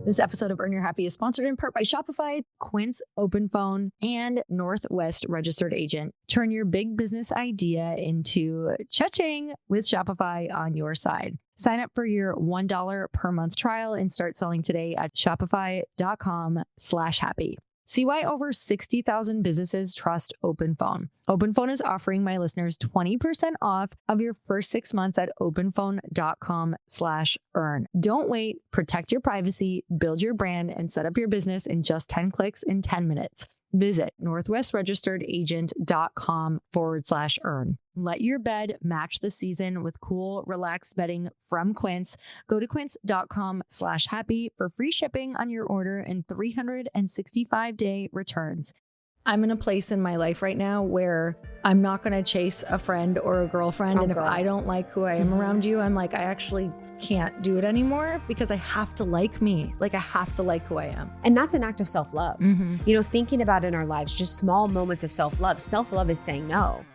This episode of Earn Your Happy is sponsored in part by Shopify, Quince Open Phone, and Northwest Registered Agent. Turn your big business idea into cha-ching with Shopify on your side. Sign up for your $1 per month trial and start selling today at shopify.com/happy. See why over 60,000 businesses trust Open Phone. Open Phone is offering my listeners 20% off of your first 6 months at openphone.com/earn. Don't wait. Protect your privacy, build your brand, and set up your business in just 10 clicks in 10 minutes. Visit northwestregisteredagent.com/earn. Let your bed match the season with cool, relaxed bedding from Quince. Go to quince.com/happy for free shipping on your order and 365-day returns. I'm in a place in my life right now where I'm not going to chase a friend or a girlfriend. If I don't like who I am around you, I'm like, I actually can't do it anymore because I have to like me. Like I have to like who I am. And that's an act of self-love. You know, thinking about in our lives, just small moments of self-love. Self-love is saying no.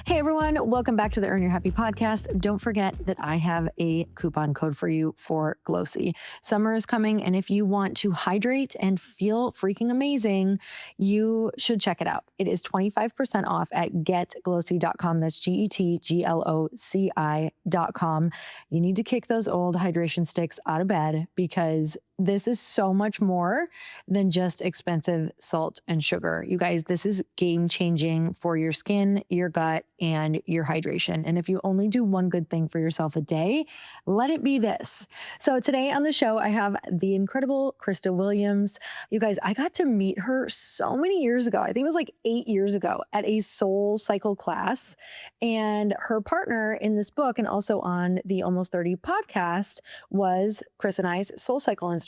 Hey everyone, welcome back to the Earn Your Happy podcast. Don't forget that I have a coupon code for you for Glossy. Summer is coming, and if you want to hydrate and feel freaking amazing, you should check it out. It is 25% off at getglossy.com. That's GETGLOCI.com. You need to kick those old hydration sticks out of bed because this is so much more than just expensive salt and sugar. You guys, this is game changing for your skin, your gut, and your hydration. And if you only do one good thing for yourself a day, let it be this. So today on the show, I have the incredible Krista Williams. You guys, I got to meet her so many years ago. I think it was like 8 years ago at a Soul Cycle class. And her partner in this book and also on the Almost 30 podcast was Chris and I's Soul Cycle instructor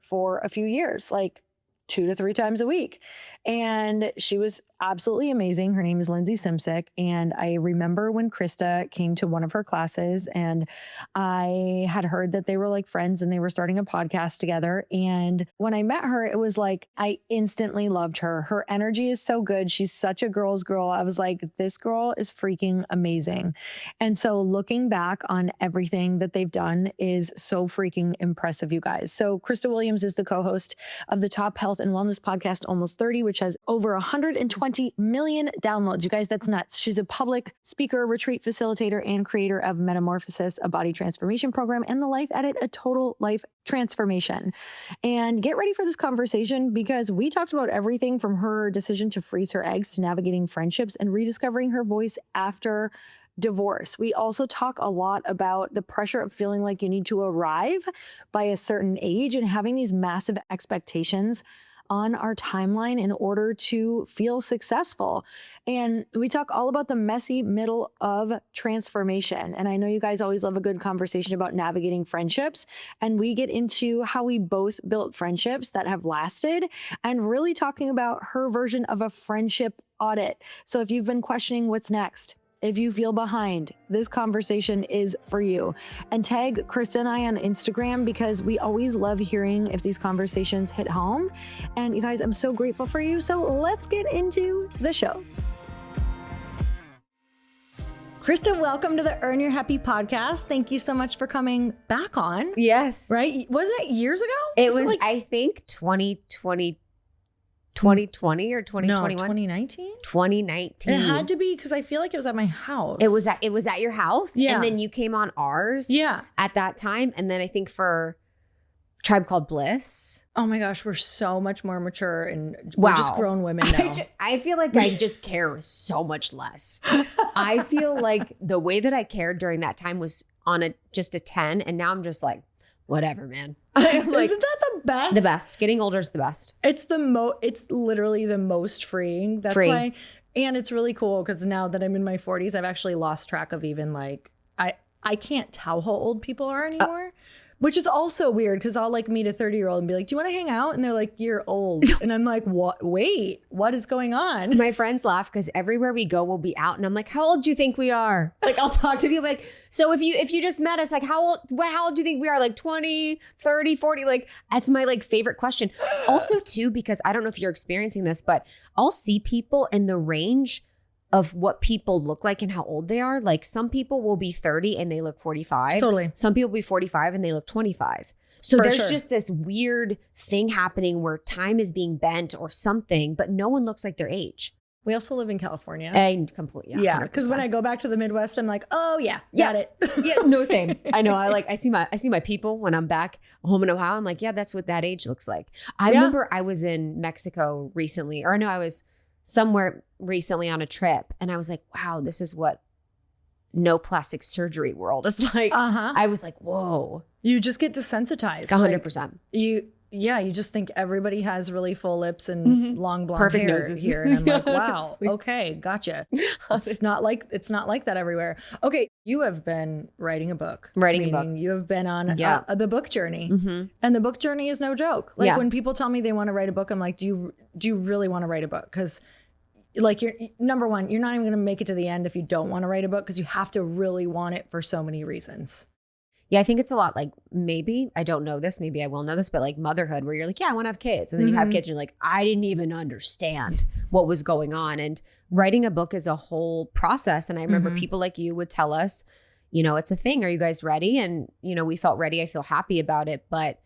for a few years, like 2 to 3 times a week. And she was absolutely amazing. Her name is Lindsay Simsick. And I remember when Krista came to one of her classes and I had heard that they were like friends and they were starting a podcast together. And when I met her, it was like, I instantly loved her. Her energy is so good. She's such a girl's girl. I was like, this girl is freaking amazing. And so looking back on everything that they've done is so freaking impressive, you guys. So Krista Williams is the co-host of the top health and wellness podcast, Almost 30, which has over 120 million downloads. You guys, that's nuts. She's a public speaker, retreat facilitator, and creator of Metamorphosis, a body transformation program, and The Life Edit, a total life transformation. And get ready for this conversation because we talked about everything from her decision to freeze her eggs to navigating friendships and rediscovering her voice after divorce. We also talk a lot about the pressure of feeling like you need to arrive by a certain age and having these massive expectations on our timeline in order to feel successful. And we talk all about the messy middle of transformation. And I know you guys always love a good conversation about navigating friendships. And we get into how we both built friendships that have lasted and really talking about her version of a friendship audit. So if you've been questioning what's next, if you feel behind, this conversation is for you. And tag Krista and I on Instagram because we always love hearing if these conversations hit home. And you guys, I'm so grateful for you. So let's get into the show. Krista, welcome to the Earn Your Happy podcast. Thank you so much for coming back on. Yes. Right? Wasn't it years ago? It was like, I think 2020 or 2021? No, 2019? 2019. It had to be because I feel like it was at my house. It was at your house. Yeah. And then you came on ours. Yeah. At that time. And then I think for Tribe Called Bliss. Oh my gosh, we're so much more mature and we're just grown women now. I feel like I just care so much less. I feel like the way that I cared during that time was on just a 10. And now I'm just like, whatever, man. Like, isn't that the best? The best. Getting older is the best. It's it's literally the most freeing. That's why. And it's really cool because now that I'm in my 40s, I've actually lost track of even like, I can't tell how old people are anymore. Which is also weird because I'll like meet a 30-year-old and be like, do you want to hang out? And they're like, you're old. And I'm like, what? Wait, what is going on? My friends laugh because everywhere we go, we'll be out. And I'm like, how old do you think we are? Like, I'll talk to people like, so if you just met us, like, how old do you think we are? Like 20, 30, 40? Like, that's my like favorite question. Also too, because I don't know if you're experiencing this, but I'll see people in the range of what people look like and how old they are. Like some people will be 30 and they look 45. Totally. Some people will be 45 and they look 25. So For there's sure. just this weird thing happening where time is being bent or something, but no one looks like their age. We also live in California. And completely. Yeah. Because when I go back to the Midwest, I'm like, oh yeah, Yeah. got it. Yeah, no, same. I know. I see my people when I'm back home in Ohio. I'm like, yeah, that's what that age looks like. I remember I was in Mexico recently, or no, I was somewhere recently on a trip, and I was like, wow, this is what no plastic surgery world is like. I was like, whoa. You just get desensitized. 100%. You just think everybody has really full lips and long blonde Perfect hair noses here, and I'm like, wow, Honestly. okay, gotcha. It's not like that everywhere. Okay, you have been writing a book. Meaning you have been on the book journey, and the book journey is no joke. Like when people tell me they want to write a book, I'm like, do you really want to write a book? Because like you're number one, you're not even going to make it to the end if you don't want to write a book, because you have to really want it for so many reasons. Yeah, I think it's a lot like, maybe, I don't know this, maybe I will know this, but like motherhood, where you're like, yeah, I want to have kids. And then you have kids and you're like, I didn't even understand what was going on. And writing a book is a whole process. And I remember people like you would tell us, you know, it's a thing. Are you guys ready? And, you know, we felt ready. I feel happy about it. But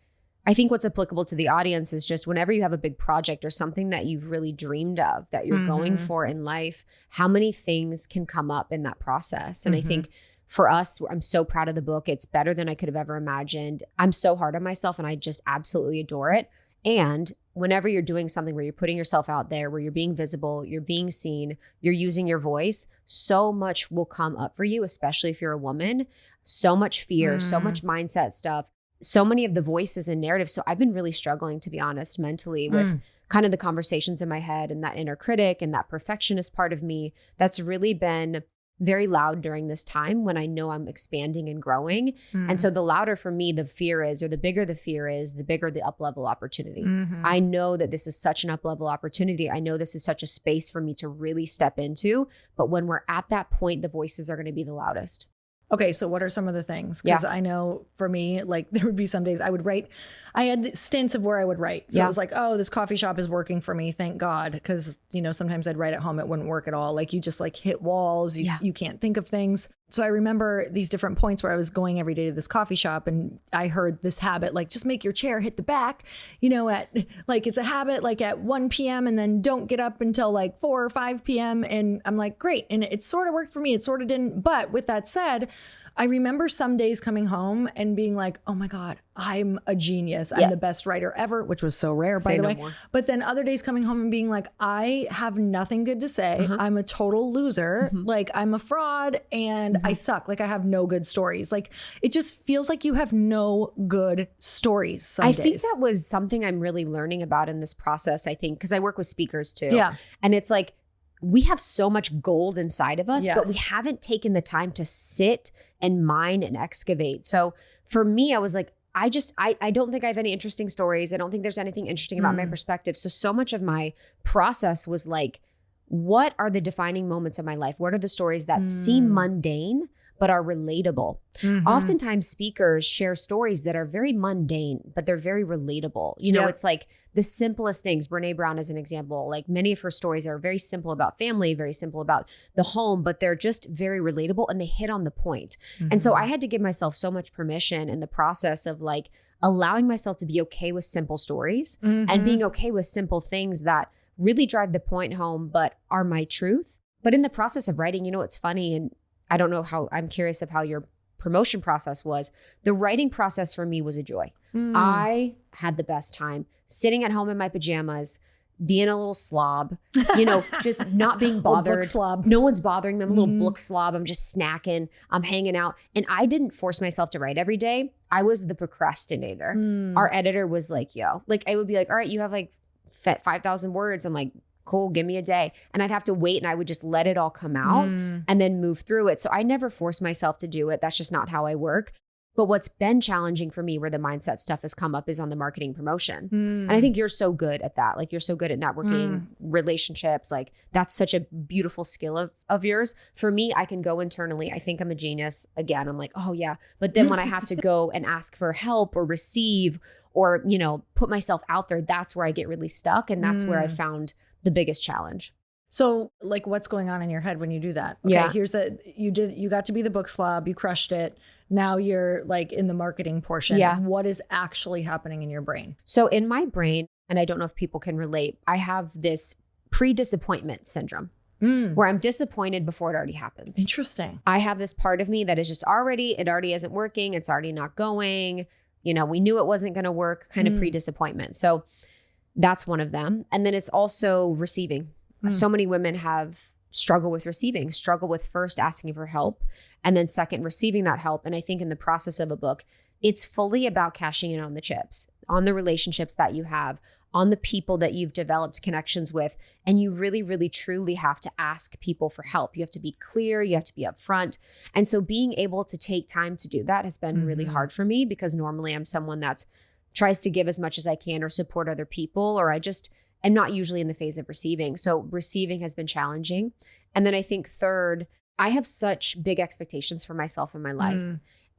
I think what's applicable to the audience is just whenever you have a big project or something that you've really dreamed of, that you're going for in life, how many things can come up in that process? And I think for us, I'm so proud of the book. It's better than I could have ever imagined. I'm so hard on myself and I just absolutely adore it. And whenever you're doing something where you're putting yourself out there, where you're being visible, you're being seen, you're using your voice, so much will come up for you, especially if you're a woman. So much fear, so much mindset stuff, so many of the voices and narratives. So I've been really struggling, to be honest, mentally with kind of the conversations in my head and that inner critic and that perfectionist part of me that's really been very loud during this time when I know I'm expanding and growing. And so the louder for me the fear is, or the bigger the fear is, the bigger the up-level opportunity. I know that this is such an up-level opportunity. I know this is such a space for me to really step into. But when we're at that point, the voices are going to be the loudest. Okay, so what are some of the things? Because I know for me, like there would be some days I would write. I had stints of where I would write. So it was like, oh, this coffee shop is working for me. Thank God. Because, you know, sometimes I'd write at home. It wouldn't work at all. Like you just like hit walls. You can't think of things. So I remember these different points where I was going every day to this coffee shop and I heard this habit, like just make your chair hit the back, you know, at like it's a habit like at 1 p.m. and then don't get up until like 4 or 5 p.m. And I'm like, great. And it sort of worked for me. It sort of didn't. But with that said, I remember some days coming home and being like, oh my God, I'm a genius. I'm the best writer ever, which was so rare, by the way. But then other days coming home and being like, I have nothing good to say. I'm a total loser. Like I'm a fraud and I suck. Like I have no good stories. Like it just feels like you have no good stories some days. think that was something I'm really learning about in this process, I think, because I work with speakers too. Yeah. And it's like, we have so much gold inside of us, but we haven't taken the time to sit and mine and excavate. So for me, I was like, I don't think I have any interesting stories. I don't think there's anything interesting about my perspective. So much of my process was like, what are the defining moments of my life? What are the stories that seem mundane, but are relatable? Oftentimes speakers share stories that are very mundane, but they're very relatable. You know, it's like the simplest things. Brene Brown is an example. Like many of her stories are very simple about family, very simple about the home, but they're just very relatable and they hit on the point. And so I had to give myself so much permission in the process of like allowing myself to be okay with simple stories and being okay with simple things that really drive the point home, but are my truth. But in the process of writing, you know, it's funny. And I don't know how, I'm curious of how your promotion process was. The writing process for me was a joy. I had the best time sitting at home in my pajamas, being a little slob, you know, just not being bothered. Book slob. No one's bothering me. I'm a little book slob. I'm just snacking. I'm hanging out. And I didn't force myself to write every day. I was the procrastinator. Our editor was like, yo, like I would be like, all right, you have like 5,000 words. I'm like, cool, give me a day. And I'd have to wait and I would just let it all come out and then move through it. So I never force myself to do it. That's just not how I work. But what's been challenging for me where the mindset stuff has come up is on the marketing promotion. And I think you're so good at that. Like you're so good at networking, relationships. Like that's such a beautiful skill of yours. For me, I can go internally. I think I'm a genius. Again, I'm like, oh yeah. But then when I have to go and ask for help or receive or, you know, put myself out there, that's where I get really stuck. And that's where I found the biggest challenge. So like what's going on in your head when you do that? Okay, Yeah. you got to be the book slob, you crushed it. Now you're like in the marketing portion. Yeah. What is actually happening in your brain? So in my brain, and I don't know if people can relate, I have this pre-disappointment syndrome where I'm disappointed before it already happens. Interesting. I have this part of me that is just it already isn't working. It's already not going. You know, we knew it wasn't going to work, kind of pre-disappointment. So that's one of them. And then it's also receiving. So many women struggle with receiving, struggle with first asking for help and then second receiving that help. And I think in the process of a book, it's fully about cashing in on the chips, on the relationships that you have, on the people that you've developed connections with. And you really, really, truly have to ask people for help. You have to be clear. You have to be upfront. And so being able to take time to do that has been really hard for me because normally I'm someone that tries to give as much as I can or support other people, or I'm not usually in the phase of receiving. So receiving has been challenging. And then I think third, I have such big expectations for myself in my life.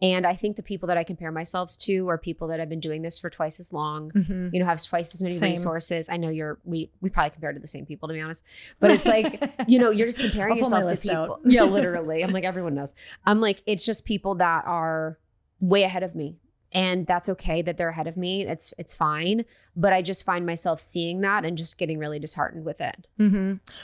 And I think the people that I compare myself to are people that have been doing this for twice as long, you know, have twice as many resources. I know we probably compare to the same people, to be honest, but it's like, you know, you're just comparing yourself to people. Yeah, literally. I'm like, everyone knows. I'm like, it's just people that are way ahead of me. And that's okay that they're ahead of me. It's fine. But I just find myself seeing that and just getting really disheartened with it.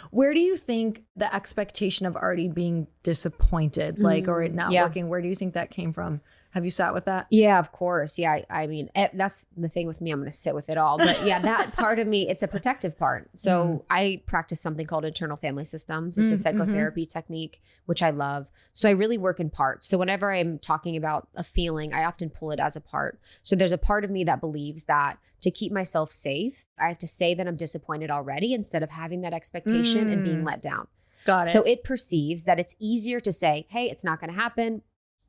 Where do you think the expectation of already being disappointed, like, or it not working, where do you think that came from? Have you sat with that? Yeah, of course. Yeah. I mean, that's the thing with me. I'm going to sit with it all. But yeah, that part of me, it's a protective part. So I practice something called internal family systems. It's a psychotherapy technique, which I love. So I really work in parts. So whenever I'm talking about a feeling, I often pull it as a part. So there's a part of me that believes that to keep myself safe, I have to say that I'm disappointed already instead of having that expectation and being let down. Got it. So it perceives that it's easier to say, hey, it's not going to happen.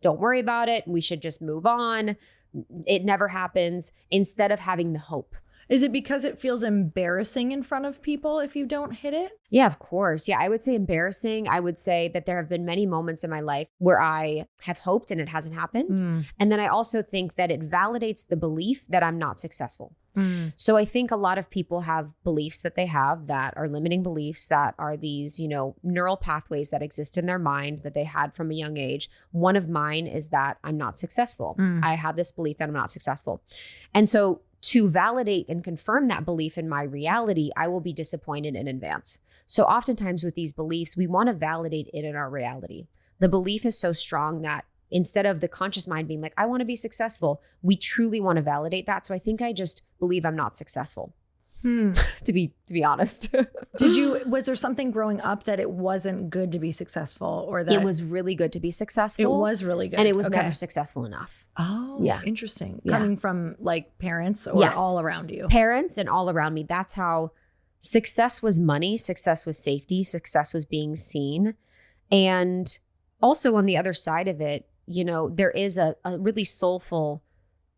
Don't worry about it. We should just move on. It never happens, instead of having the hope. Is it because it feels embarrassing in front of people if you don't hit it? Yeah, of course. Yeah, I would say embarrassing. I would say that there have been many moments in my life where I have hoped and it hasn't happened. And then I also think that it validates the belief that I'm not successful. So I think a lot of people have beliefs that they have that are limiting beliefs, that are these, you know, neural pathways that exist in their mind that they had from a young age. One of mine is that I'm not successful. I have this belief that I'm not successful. And so to validate and confirm that belief in my reality, I will be disappointed in advance. So oftentimes with these beliefs, we want to validate it in our reality. The belief is so strong that instead of the conscious mind being like, I want to be successful, we truly want to validate that. So I think I just believe I'm not successful. To be honest. Was there something growing up that it wasn't good to be successful, or that it was really good to be successful? It was really good. And it was never successful enough. Oh, yeah. Interesting. Yeah. Coming from like parents or all around you? Parents and all around me. That's how success was money. Success was safety. Success was being seen. And also on the other side of it, you know, there is a really soulful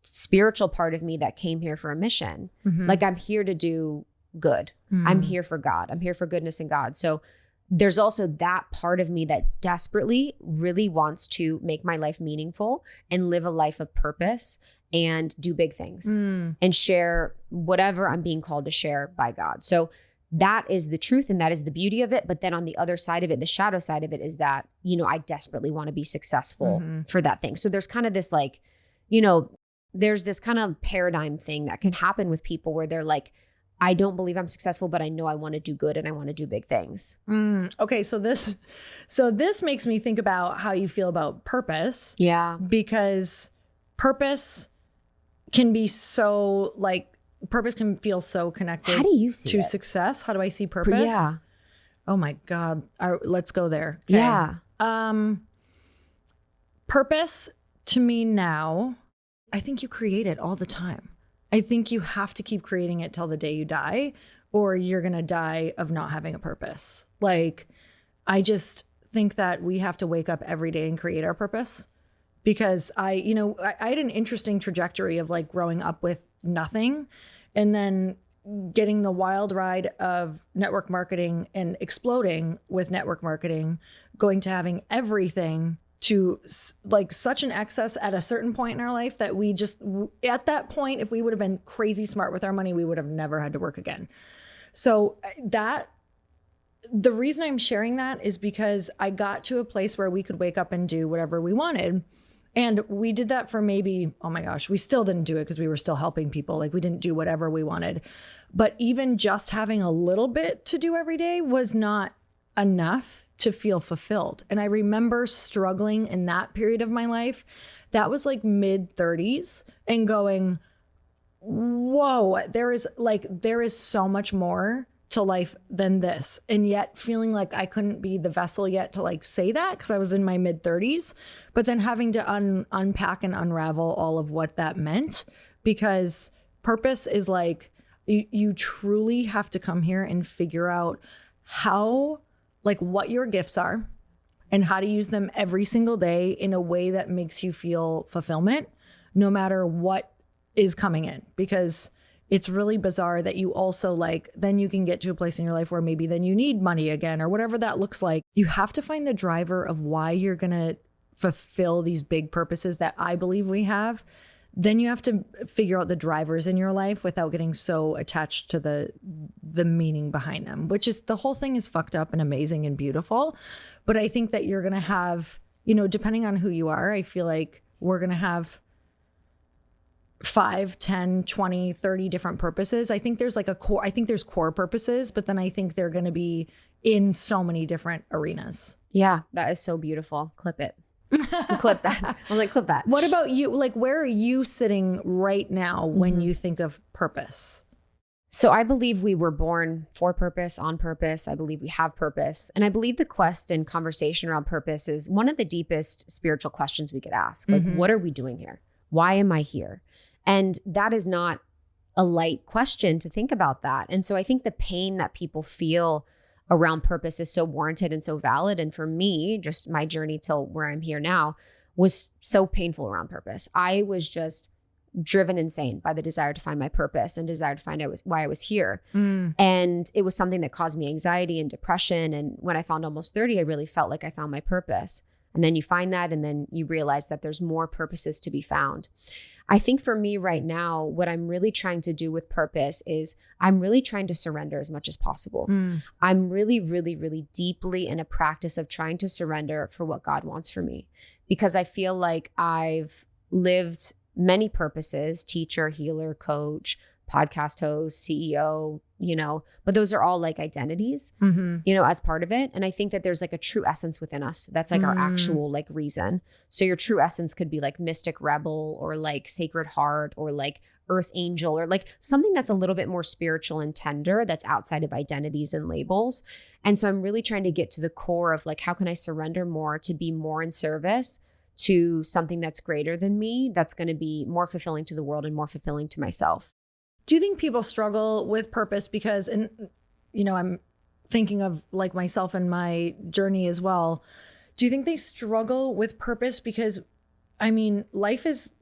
spiritual part of me that came here for a mission. Like, I'm here to do good. I'm here for God. I'm here for goodness and God. So there's also that part of me that desperately really wants to make my life meaningful and live a life of purpose and do big things and share whatever I'm being called to share by God. So that is the truth and that is the beauty of it. But then on the other side of it, the shadow side of it is that, you know, I desperately want to be successful for that thing. So there's kind of this like, you know, there's this kind of paradigm thing that can happen with people where they're like, I don't believe I'm successful, but I know I want to do good and I want to do big things. Okay. So this makes me think about how you feel about purpose. Yeah. Because purpose can be so like, purpose can feel so connected. How do you see to it? Success? How do I see purpose? Yeah. Oh my God. Let's go there. Okay. Yeah. Purpose to me now, I think you create it all the time. I think you have to keep creating it till the day you die, or you're going to die of not having a purpose. Like, I just think that we have to wake up every day and create our purpose, because I had an interesting trajectory of like growing up with nothing and then getting the wild ride of network marketing and exploding with network marketing, going to having everything, to like such an excess at a certain point in our life that we just, at that point, if we would have been crazy smart with our money, we would have never had to work again. So that the reason I'm sharing that is because I got to a place where we could wake up and do whatever we wanted. And we did that for maybe, oh my gosh, we still didn't do it because we were still helping people. Like we didn't do whatever we wanted. But even just having a little bit to do every day was not enough to feel fulfilled. And I remember struggling in that period of my life. That was like mid 30s and going, whoa, there is so much more to life than this. And yet feeling like I couldn't be the vessel yet to like say that because I was in my mid 30s, but then having to unpack and unravel all of what that meant, because purpose is like, you truly have to come here and figure out how, like what your gifts are and how to use them every single day in a way that makes you feel fulfillment, no matter what is coming in. Because it's really bizarre that you also like, then you can get to a place in your life where maybe then you need money again or whatever that looks like. You have to find the driver of why you're going to fulfill these big purposes that I believe we have. Then you have to figure out the drivers in your life without getting so attached to the meaning behind them, which is, the whole thing is fucked up and amazing and beautiful. But I think that you're going to have, you know, depending on who you are, I feel like we're going to have 5, 10, 20, 30 different purposes. I think there's like a core, I think there's core purposes, but then I think they're going to be in so many different arenas. Yeah, that is so beautiful. Clip it. Clip that. I was like, clip that. What about you? Like, where are you sitting right now when you think of purpose? So I believe we were born for purpose, on purpose. I believe we have purpose. And I believe the quest and conversation around purpose is one of the deepest spiritual questions we could ask. Like, what are we doing here? Why am I here? And that is not a light question to think about that. And so I think the pain that people feel around purpose is so warranted and so valid. And for me, just my journey till where I'm here now was so painful around purpose. I was just driven insane by the desire to find my purpose and desire to find out why I was here. And it was something that caused me anxiety and depression. And when I found Almost 30, I really felt like I found my purpose. And then you find that, and then you realize that there's more purposes to be found. I think for me right now, what I'm really trying to do with purpose is I'm really trying to surrender as much as possible. I'm really, really, really deeply in a practice of trying to surrender for what God wants for me, because I feel like I've lived many purposes: teacher, healer, coach, podcast host, CEO, you know, but those are all like identities, you know, as part of it. And I think that there's like a true essence within us. That's like our actual like reason. So your true essence could be like mystic rebel, or like sacred heart, or like earth angel, or like something that's a little bit more spiritual and tender, that's outside of identities and labels. And so I'm really trying to get to the core of like, how can I surrender more to be more in service to something that's greater than me, that's going to be more fulfilling to the world and more fulfilling to myself. Do you think people struggle with purpose because, and you know, I'm thinking of like myself and my journey as well. Do you think they struggle with purpose because, I mean, life is,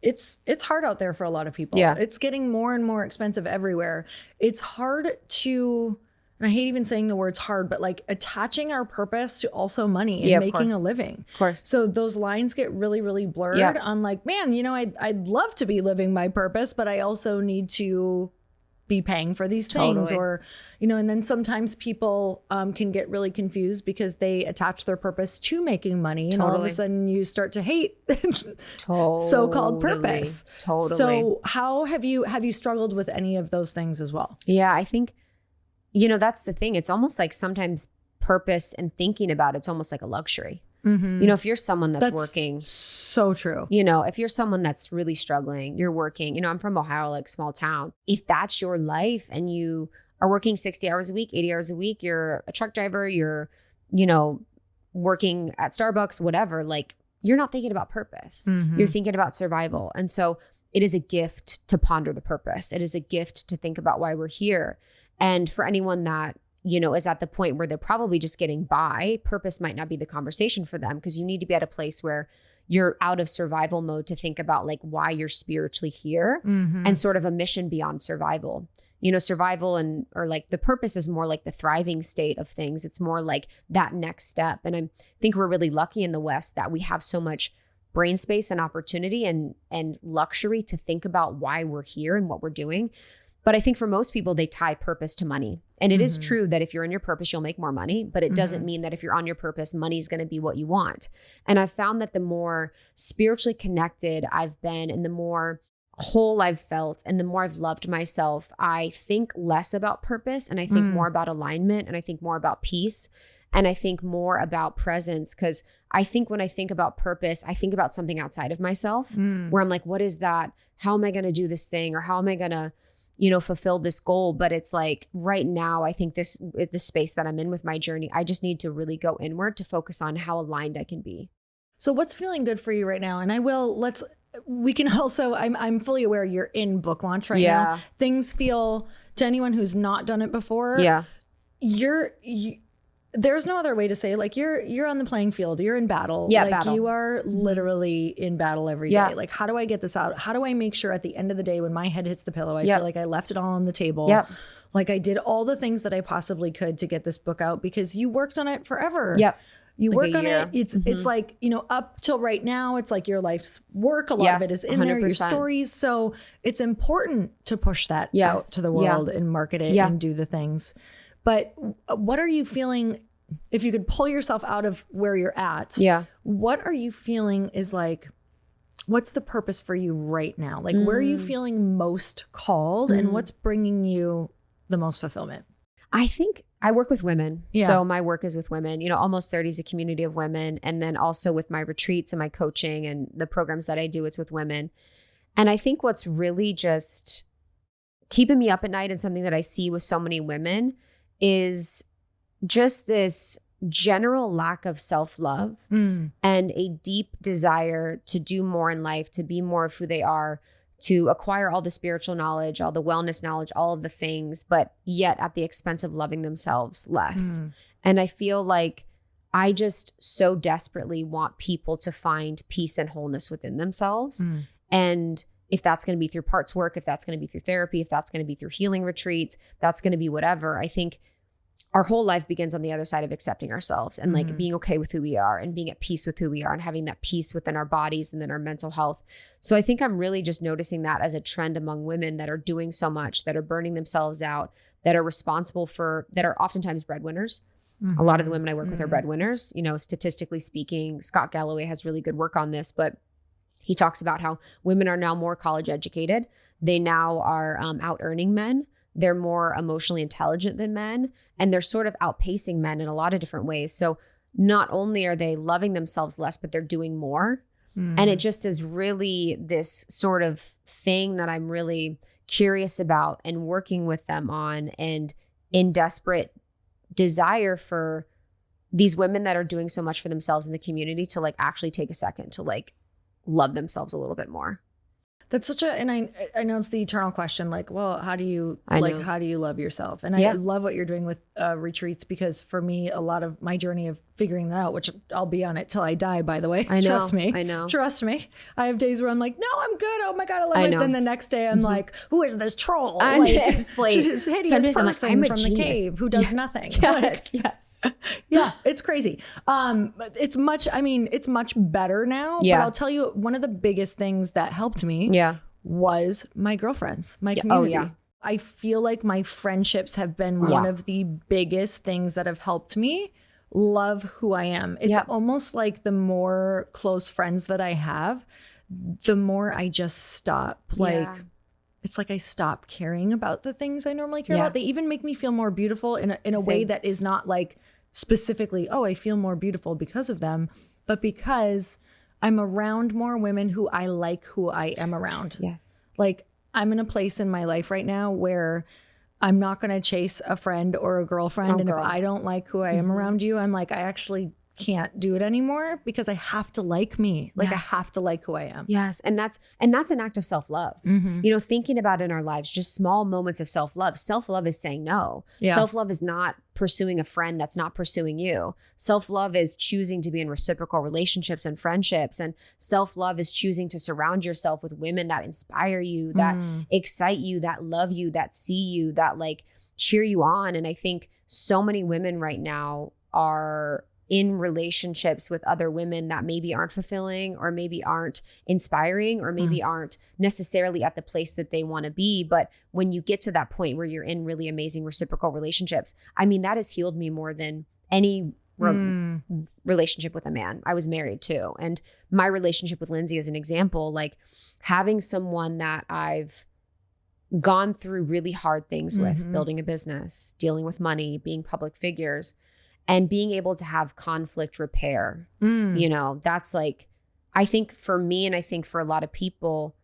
it's hard out there for a lot of people. Yeah. It's getting more and more expensive everywhere. It's hard to, and I hate even saying the words hard, but like attaching our purpose to also money and making a living. Of course. So those lines get really, really blurred on like, man, you know, I'd love to be living my purpose, but I also need to be paying for these things, or, you know, and then sometimes people can get really confused because they attach their purpose to making money, and all of a sudden you start to hate so-called purpose. So how have you struggled with any of those things as well? Yeah, I think, you know, that's the thing. It's almost like sometimes purpose and thinking about it's almost like a luxury. You know, if you're someone that's working. So true. You know, if you're someone that's really struggling, you're working, you know, I'm from Ohio, like small town. If that's your life and you are working 60 hours a week, 80 hours a week, you're a truck driver, you're, you know, working at Starbucks, whatever, like you're not thinking about purpose. You're thinking about survival. And so it is a gift to ponder the purpose. It is a gift to think about why we're here. And for anyone that, you know, is at the point where they're probably just getting by, purpose might not be the conversation for them, because you need to be at a place where you're out of survival mode to think about like why you're spiritually here and sort of a mission beyond survival. You know, survival or like the purpose is more like the thriving state of things. It's more like that next step. And I think we're really lucky in the West that we have so much brain space and opportunity and luxury to think about why we're here and what we're doing. But I think for most people, they tie purpose to money. And it is true that if you're in your purpose, you'll make more money, but it doesn't mean that if you're on your purpose, money is going to be what you want. And I've found that the more spiritually connected I've been and the more whole I've felt and the more I've loved myself, I think less about purpose and I think more about alignment and I think more about peace and I think more about presence. Because I think when I think about purpose, I think about something outside of myself where I'm like, what is that? How am I going to do this thing? Or how am I going to, fulfill this goal? But it's like right now, I think the space that I'm in with my journey, I just need to really go inward to focus on how aligned I can be. So what's feeling good for you right now? And we can also, I'm fully aware you're in book launch right now. Things feel, to anyone who's not done it before, there's no other way to say it. Like you're on the playing field, you're in battle. Yeah, like battle. You are literally in battle every day. Like, how do I get this out? How do I make sure at the end of the day when my head hits the pillow, I feel like I left it all on the table. Like I did all the things that I possibly could to get this book out because you worked on it forever. You like work on it. It's like, up till right now, it's like your life's work. A lot of it is in 100%. There, your stories. So it's important to push that out to the world and market it and do the things. But what are you feeling, if you could pull yourself out of where you're at, what are you feeling is like, what's the purpose for you right now? Like, where are you feeling most called and what's bringing you the most fulfillment? I think I work with women. So my work is with women, almost 30 is a community of women. And then also with my retreats and my coaching and the programs that I do, it's with women. And I think what's really just keeping me up at night and something that I see with so many women is just this general lack of self-love and a deep desire to do more in life, to be more of who they are, to acquire all the spiritual knowledge, all the wellness knowledge, all of the things, but yet at the expense of loving themselves less. And I feel like I just so desperately want people to find peace and wholeness within themselves. And if that's going to be through parts work, if that's going to be through therapy, if that's going to be through healing retreats, that's going to be whatever. I think our whole life begins on the other side of accepting ourselves and like being okay with who we are and being at peace with who we are and having that peace within our bodies and then our mental health. So I think I'm really just noticing that as a trend among women that are doing so much, that are burning themselves out, that are responsible for, that are oftentimes breadwinners. A lot of the women I work with are breadwinners. Statistically speaking, Scott Galloway has really good work on this, but he talks about how women are now more college educated. They now are out earning men. They're more emotionally intelligent than men, and they're sort of outpacing men in a lot of different ways. So not only are they loving themselves less, but they're doing more. And it just is really this sort of thing that I'm really curious about and working with them on, and in desperate desire for these women that are doing so much for themselves in the community to like actually take a second to like love themselves a little bit more. That's such and I know it's the eternal question, like, well, how do you love yourself? And I love what you're doing with retreats, because for me, a lot of my journey of figuring that out, which I'll be on it till I die, by the way. I know. Trust me. I know. Trust me. I have days where I'm like, no, I'm good. Oh my God, I love it. Then the next day I'm like, who is this troll? Honestly. This hideous person I'm from the cave who does nothing. Yes. Yeah, it's crazy. It's much better now. Yeah. But I'll tell you, one of the biggest things that helped me was my girlfriends, my community. Oh, yeah. I feel like my friendships have been one of the biggest things that have helped me love who I am. It's almost like the more close friends that I have, the more I just stop. It's like I stop caring about the things I normally care about. They even make me feel more beautiful in a way that is not like specifically, oh, I feel more beautiful because of them, but because I'm around more women who I like who I am around. Yes. Like, I'm in a place in my life right now where I'm not going to chase a friend or a girlfriend. If I don't like who I am around you, I'm like, I actually can't do it anymore because I have to like me. Like, I have to like who I am. Yes. And that's an act of self-love. Thinking about in our lives, just small moments of self-love. Self-love is saying no. Yeah. Self-love is not pursuing a friend that's not pursuing you. Self-love is choosing to be in reciprocal relationships and friendships. And self-love is choosing to surround yourself with women that inspire you, that excite you, that love you, that see you, that like cheer you on. And I think so many women right now are in relationships with other women that maybe aren't fulfilling or maybe aren't inspiring or maybe aren't necessarily at the place that they want to be. But when you get to that point where you're in really amazing reciprocal relationships, I mean, that has healed me more than any relationship with a man. I was married too. And my relationship with Lindsay is an example, like having someone that I've gone through really hard things with, building a business, dealing with money, being public figures, and being able to have conflict repair. You know, that's like, I think for me, and I think for a lot of people,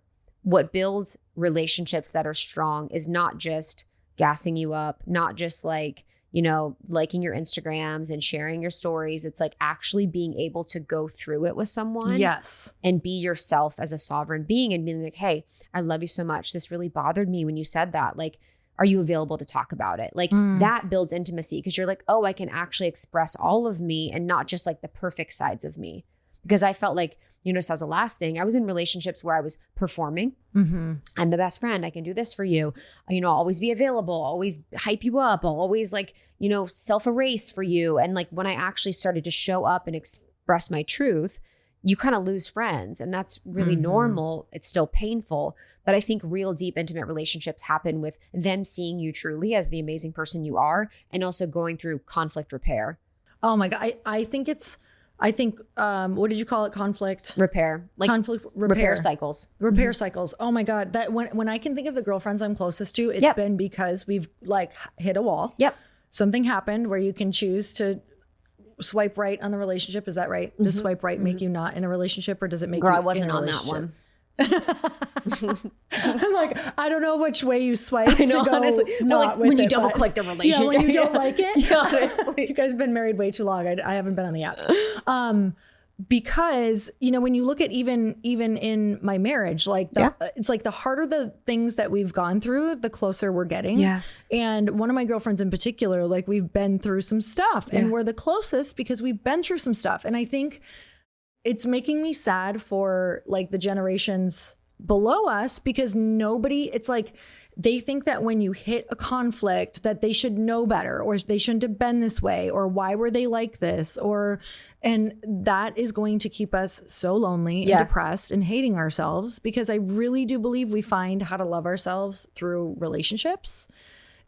what builds relationships that are strong is not just gassing you up, not just like, you know, liking your Instagrams and sharing your stories. It's like actually being able to go through it with someone. Yes. And be yourself as a sovereign being and being like, hey, I love you so much. This really bothered me when you said that. Like, are you available to talk about it? Like that builds intimacy because you're like, oh, I can actually express all of me and not just like the perfect sides of me. Because I felt like, you know, just as a last thing, I was in relationships where I was performing. I'm the best friend. I can do this for you. You know, I'll always be available, always hype you up. I'll always like, you know, self-erase for you. And like when I actually started to show up and express my truth, you kind of lose friends. And that's really normal. It's still painful. But I think real deep, intimate relationships happen with them seeing you truly as the amazing person you are and also going through conflict repair. Oh my God. I think what did you call it? Conflict repair, like conflict repair cycles. Repair cycles. Oh my God. That when I can think of the girlfriends I'm closest to, it's been because we've like hit a wall. Something happened where you can choose to swipe right on the relationship. Is that right? Does swipe right make you not in a relationship, or does it make you I wasn't in a on that one. I'm like, I don't know which way you swipe I know, to go honestly. not Like with when you it, double but- click the relationship. Yeah, when you don't like it. Yeah, honestly. You guys have been married way too long. I haven't been on the apps. Because, you know, when you look at even in my marriage, like it's like the harder the things that we've gone through, the closer we're getting. Yes. And one of my girlfriends in particular, like we've been through some stuff and we're the closest because we've been through some stuff. And I think it's making me sad for like the generations below us because it's like they think that when you hit a conflict that they should know better or they shouldn't have been this way or why were they like this and that is going to keep us so lonely and depressed and hating ourselves because I really do believe we find how to love ourselves through relationships.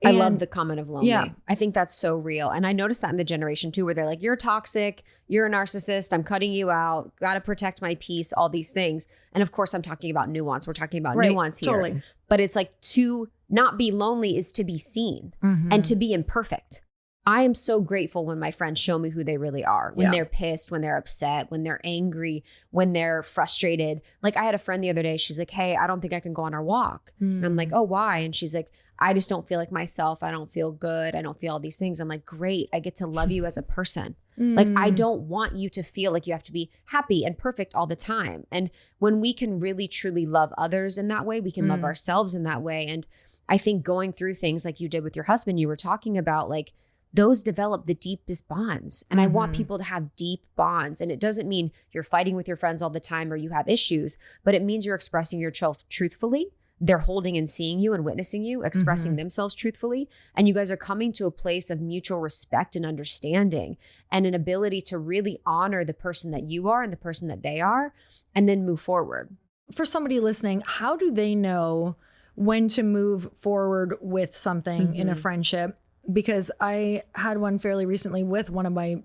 I love the comment of lonely. Yeah. I think that's so real. And I noticed that in the generation too, where they're like, you're toxic, you're a narcissist, I'm cutting you out, got to protect my peace, all these things. And of course, I'm talking about nuance. We're talking about nuance here. Totally. But it's like to not be lonely is to be seen and to be imperfect. I am so grateful when my friends show me who they really are, when they're pissed, when they're upset, when they're angry, when they're frustrated. Like I had a friend the other day, she's like, hey, I don't think I can go on our walk. And I'm like, oh, why? And she's like, I just don't feel like myself. I don't feel good. I don't feel all these things. I'm like, great. I get to love you as a person. Like, I don't want you to feel like you have to be happy and perfect all the time. And when we can really, truly love others in that way, we can love ourselves in that way. And I think going through things like you did with your husband, you were talking about, like, those develop the deepest bonds. And I want people to have deep bonds. And it doesn't mean you're fighting with your friends all the time or you have issues, but it means you're expressing yourself truthfully. They're holding and seeing you and witnessing you, expressing themselves truthfully. And you guys are coming to a place of mutual respect and understanding and an ability to really honor the person that you are and the person that they are, and then move forward. For somebody listening, how do they know when to move forward with something in a friendship? Because I had one fairly recently with one of my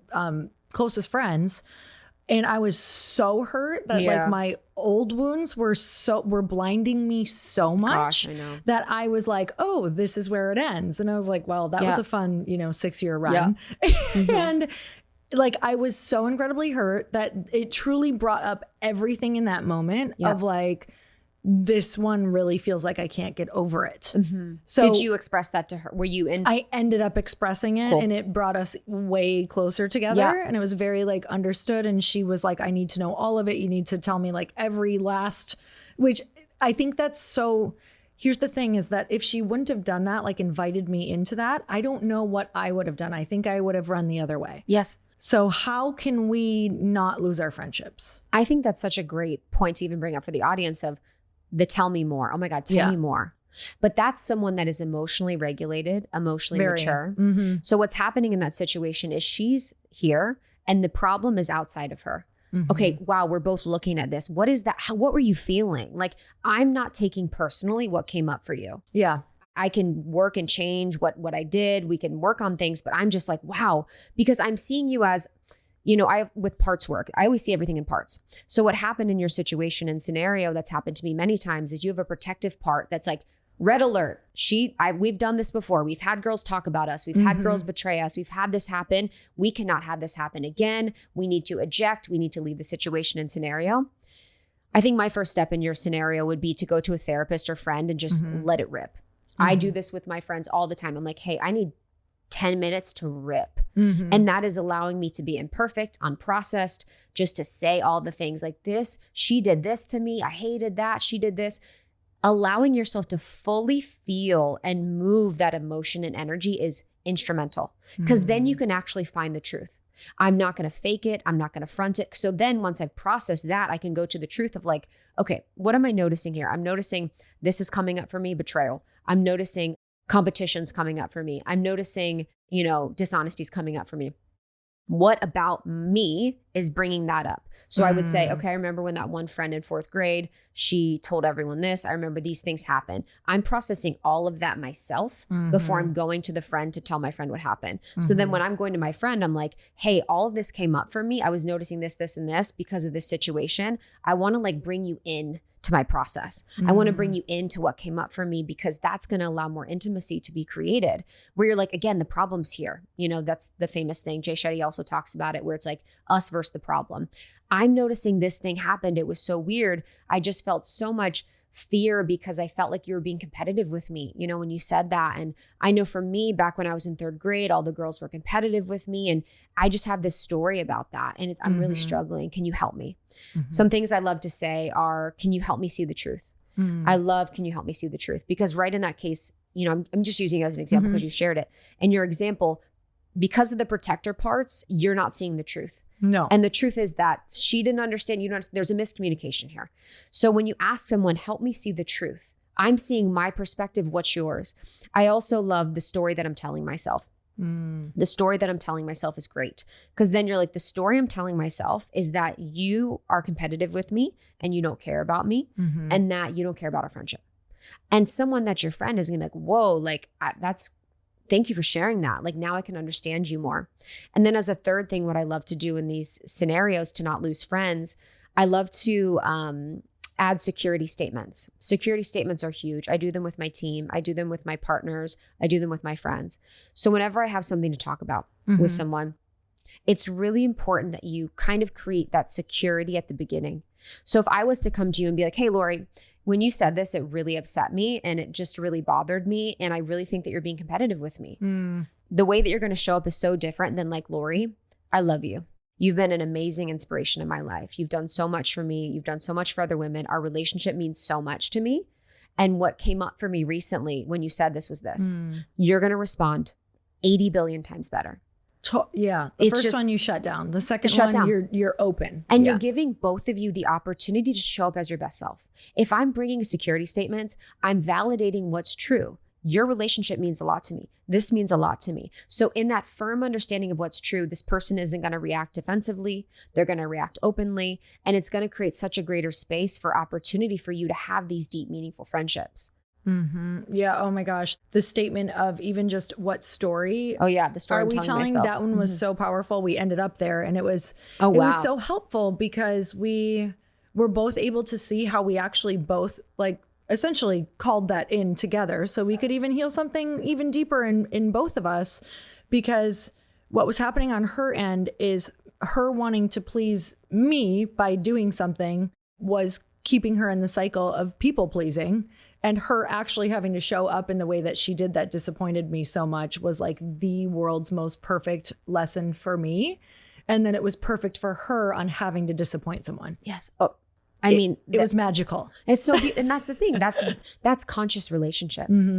closest friends. And I was so hurt that like my old wounds were blinding me so much that I was like, oh, this is where it ends. And I was like, well, that was a fun, 6-year run. And like, I was so incredibly hurt that it truly brought up everything in that moment of like, this one really feels like I can't get over it. So did you express that to her? Were you in? I ended up expressing it and it brought us way closer together and it was very like understood. And she was like, I need to know all of it. You need to tell me like every last, which I think that's so, here's the thing is that if she wouldn't have done that, like invited me into that, I don't know what I would have done. I think I would have run the other way. Yes. So how can we not lose our friendships? I think that's such a great point to even bring up for the audience of the tell me more. Oh my God, tell me more. But that's someone that is emotionally regulated, emotionally mature. So what's happening in that situation is she's here and the problem is outside of her. Mm-hmm. Okay, wow, we're both looking at this. What is that? What were you feeling? Like, I'm not taking personally what came up for you. Yeah. I can work and change what I did. We can work on things, but I'm just like, wow, because I'm seeing you as, with parts work, I always see everything in parts. So what happened in your situation and scenario that's happened to me many times is you have a protective part that's like, red alert. We've done this before. We've had girls talk about us. We've had girls betray us. We've had this happen. We cannot have this happen again. We need to eject. We need to leave the situation and scenario. I think my first step in your scenario would be to go to a therapist or friend and just let it rip. I do this with my friends all the time. I'm like, hey, I need 10 minutes to rip. And that is allowing me to be imperfect, unprocessed, just to say all the things like this. She did this to me. I hated that. She did this. Allowing yourself to fully feel and move that emotion and energy is instrumental, because then you can actually find the truth. I'm not going to fake it. I'm not going to front it. So then once I've processed that, I can go to the truth of like, okay, what am I noticing here? I'm noticing this is coming up for me, betrayal. I'm noticing competition's coming up for me. I'm noticing, dishonesty's coming up for me. What about me is bringing that up? So I would say, okay, I remember when that one friend in 4th grade, she told everyone this. I remember these things happen. I'm processing all of that myself before I'm going to the friend to tell my friend what happened. So then when I'm going to my friend, I'm like, hey, all of this came up for me. I was noticing this, this, and this because of this situation. I want to like bring you in to my process. I want to bring you into what came up for me, because that's going to allow more intimacy to be created, where you're like, again, the problem's here. That's the famous thing. Jay Shetty also talks about it, where it's like us versus the problem. I'm noticing this thing happened. It was so weird. I just felt so much fear because I felt like you were being competitive with me, when you said that. And I know for me, back when I was in 3rd grade, all the girls were competitive with me. And I just have this story about that. And I'm really struggling. Can you help me? Some things I love to say are, can you help me see the truth? I love, can you help me see the truth? Because right in that case, I'm just using it as an example because you shared it. And your example, because of the protector parts, you're not seeing the truth. No. And the truth is that she didn't understand. There's a miscommunication here. So when you ask someone, help me see the truth, I'm seeing my perspective. What's yours? I also love the story that I'm telling myself. The story that I'm telling myself is great, because then you're like, the story I'm telling myself is that you are competitive with me and you don't care about me and that you don't care about our friendship. And someone that's your friend is gonna be like, whoa, like thank you for sharing that. Like, now I can understand you more. And then as a third thing, what I love to do in these scenarios to not lose friends, I love to add security statements. Security statements are huge. I do them with my team. I do them with my partners. I do them with my friends. So whenever I have something to talk about with someone, it's really important that you kind of create that security at the beginning. So if I was to come to you and be like, hey, Lori, when you said this, it really upset me and it just really bothered me. And I really think that you're being competitive with me. The way that you're going to show up is so different than like, Lori, I love you. You've been an amazing inspiration in my life. You've done so much for me. You've done so much for other women. Our relationship means so much to me. And what came up for me recently when you said this was this. You're going to respond 80 billion times better. Yeah. The first one you shut down. The second one, down. you're open. And you're giving both of you the opportunity to show up as your best self. If I'm bringing security statements, I'm validating what's true. Your relationship means a lot to me. This means a lot to me. So in that firm understanding of what's true, this person isn't going to react defensively. They're going to react openly. And it's going to create such a greater space for opportunity for you to have these deep, meaningful friendships. Yeah. Oh my gosh. The statement of even just what story. Oh yeah. The story are we telling? myself. That one was so powerful. We ended up there and it was, it was so helpful because we were both able to see how we actually both like essentially called that in together. So we could even heal something even deeper in both of us, because what was happening on her end is her wanting to please me by doing something was keeping her in the cycle of people pleasing. And her actually having to show up in the way that she did that disappointed me so much was like the world's most perfect lesson for me. And then it was perfect for her on having to disappoint someone. Yes. Oh, I mean, it was magical. It's so, and that's the thing, that's conscious relationships.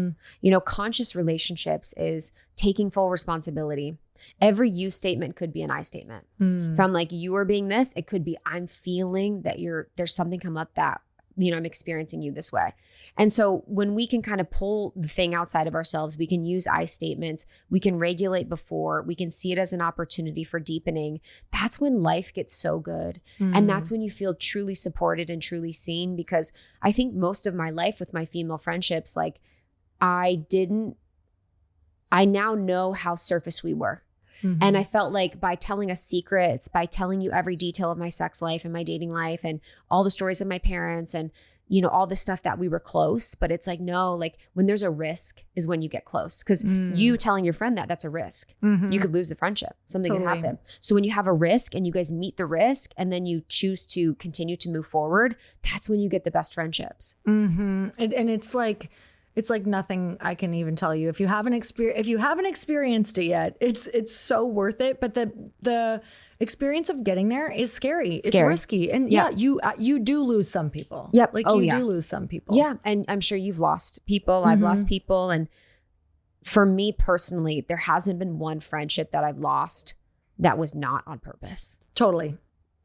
Conscious relationships is taking full responsibility. Every you statement could be an I statement. If I'm like, you are being this, it could be, I'm feeling that there's something come up that I'm experiencing you this way. And so when we can kind of pull the thing outside of ourselves, we can use I statements, we can regulate before, we can see it as an opportunity for deepening. That's when life gets so good. And that's when you feel truly supported and truly seen. Because I think most of my life with my female friendships, like I now know how surface we were. And I felt like by telling us secrets, by telling you every detail of my sex life and my dating life and all the stories of my parents and, all the stuff that we were close, but it's like, no, like when there's a risk is when you get close. Cause you telling your friend that's a risk. You could lose the friendship. Something could happen. So when you have a risk and you guys meet the risk and then you choose to continue to move forward, that's when you get the best friendships. And it's like nothing I can even tell you. If you haven't experienced it yet, it's so worth it. But the experience of getting there is scary. It's risky. And you do lose some people. Yep. Like you do lose some people. Yeah. And I'm sure you've lost people. I've lost people. And for me personally, there hasn't been one friendship that I've lost that was not on purpose. Totally.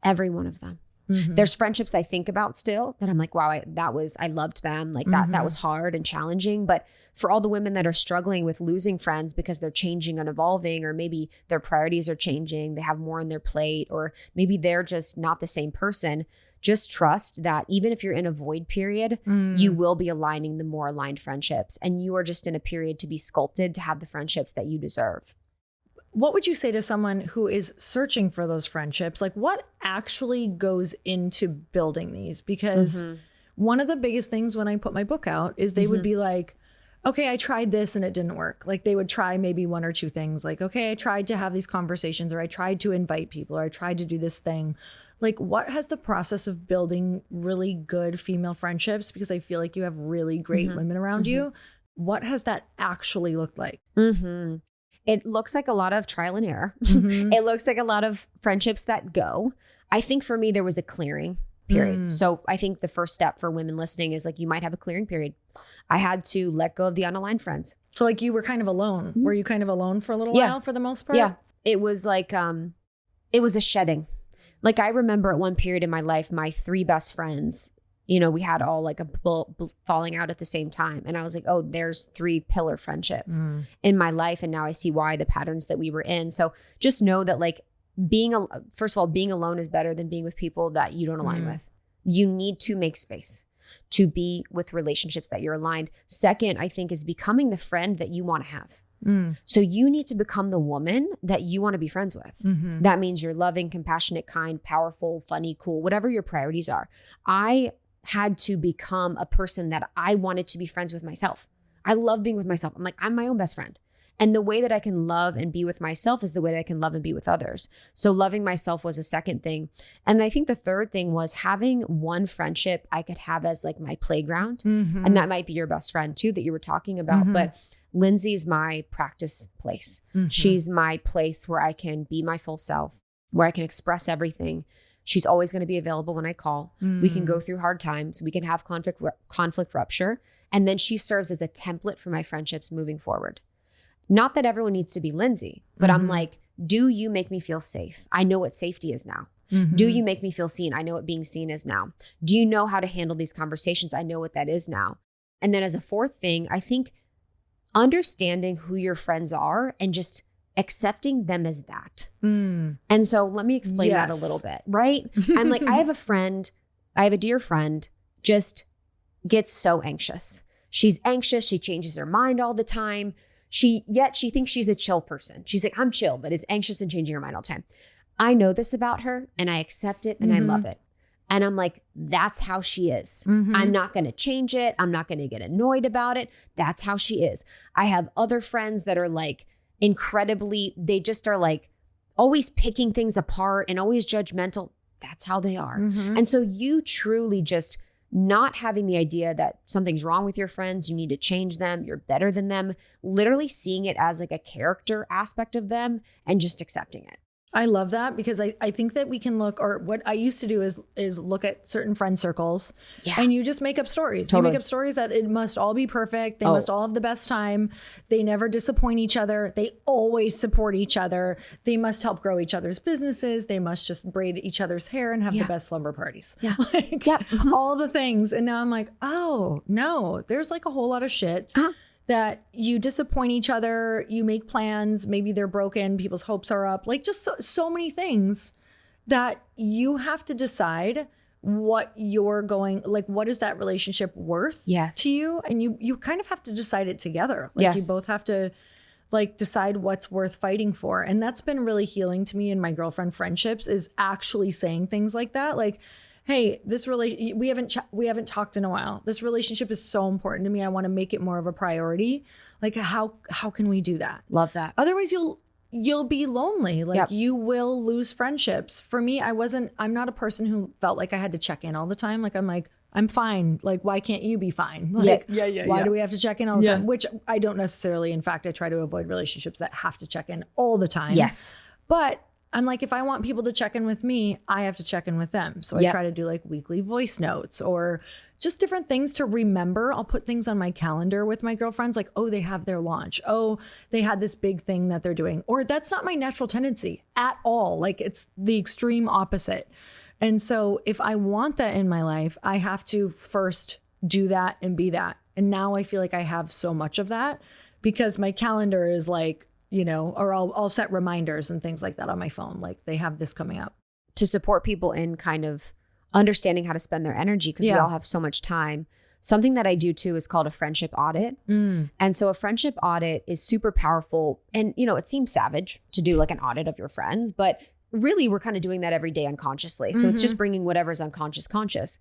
Every one of them. There's friendships I think about still that I'm like, wow, I loved them. Like that was hard and challenging. But for all the women that are struggling with losing friends because they're changing and evolving, or maybe their priorities are changing, they have more on their plate, or maybe they're just not the same person, just trust that even if you're in a void period, you will be aligning the more aligned friendships. And you are just in a period to be sculpted to have the friendships that you deserve. What would you say to someone who is searching for those friendships? Like what actually goes into building these? Because one of the biggest things when I put my book out is they would be like, okay, I tried this and it didn't work. Like they would try maybe one or two things like, okay, I tried to have these conversations, or I tried to invite people, or I tried to do this thing. Like what has the process of building really good female friendships? Because I feel like you have really great women around you. What has that actually looked like? It looks like a lot of trial and error. It looks like a lot of friendships that go. I think for me, there was a clearing period. So I think the first step for women listening is like, you might have a clearing period. I had to let go of the unaligned friends. So like you were kind of alone. Were you kind of alone for a little while for the most part? Yeah. It was like, it was a shedding. Like I remember at one period in my life, my 3 best friends, we had all like a falling out at the same time. And I was like, oh, there's 3 pillar friendships in my life. And now I see why the patterns that we were in. So just know that like first of all, being alone is better than being with people that you don't align with. You need to make space to be with relationships that you're aligned. Second, I think is becoming the friend that you want to have. So you need to become the woman that you want to be friends with. That means you're loving, compassionate, kind, powerful, funny, cool, whatever your priorities are. I had to become a person that I wanted to be friends with myself. I love being with myself. I'm like, I'm my own best friend. And the way that I can love and be with myself is the way that I can love and be with others. So loving myself was a second thing. And I think the third thing was having one friendship I could have as like my playground. And that might be your best friend too, that you were talking about. But Lindsay's my practice place. She's my place where I can be my full self, where I can express everything. She's always going to be available when I call. We can go through hard times. We can have conflict rupture. And then she serves as a template for my friendships moving forward. Not that everyone needs to be Lindsay, but I'm like, do you make me feel safe? I know what safety is now. Do you make me feel seen? I know what being seen is now. Do you know how to handle these conversations? I know what that is now. And then as a fourth thing, I think understanding who your friends are and just accepting them as that. And so let me explain that a little bit, right? I'm like, I have a dear friend, just gets so anxious. She's anxious. She changes her mind all the time. She thinks she's a chill person. She's like, I'm chill, but is anxious and changing her mind all the time. I know this about her and I accept it and I love it. And I'm like, that's how she is. I'm not going to change it. I'm not going to get annoyed about it. That's how she is. I have other friends that are like they just are like always picking things apart and always judgmental. That's how they are. And so you truly just not having the idea that something's wrong with your friends, you need to change them, you're better than them, literally seeing it as like a character aspect of them and just accepting it. I love that because I think that we can look, or what I used to do is look at certain friend circles and you just make up stories. Totally. You make up stories that it must all be perfect. They must all have the best time. They never disappoint each other. They always support each other. They must help grow each other's businesses. They must just braid each other's hair and have the best slumber parties. Yeah. Like, all the things. And now I'm like, oh no, there's like a whole lot of shit. That you disappoint each other, you make plans, maybe they're broken, people's hopes are up, like just so many things that you have to decide what you're going, like what is that relationship worth to you? And you kind of have to decide it together. Like you both have to like decide what's worth fighting for. And that's been really healing to me in my girlfriend friendships, is actually saying things like that. Like, hey, this we haven't talked in a while. This relationship is so important to me. I want to make it more of a priority. Like, how can we do that? Love that. Otherwise, you'll be lonely. Like you will lose friendships. For me, I'm not a person who felt like I had to check in all the time. Like I'm fine. Like, why can't you be fine? Like, why do we have to check in all the time? Which I don't necessarily. In fact, I try to avoid relationships that have to check in all the time. Yes. But I'm like, if I want people to check in with me, I have to check in with them. So I try to do like weekly voice notes or just different things to remember. I'll put things on my calendar with my girlfriends, like, oh, they have their launch. Oh, they had this big thing that they're doing. Or that's not my natural tendency at all. Like, it's the extreme opposite. And so if I want that in my life, I have to first do that and be that. And now I feel like I have so much of that because my calendar is like, you know, or I'll set reminders and things like that on my phone. Like, they have this coming up. To support people in kind of understanding how to spend their energy, because we all have so much time. Something that I do too is called a friendship audit. And so a friendship audit is super powerful. And, you know, it seems savage to do like an audit of your friends, but really we're kind of doing that every day unconsciously. So it's just bringing whatever's unconscious conscious.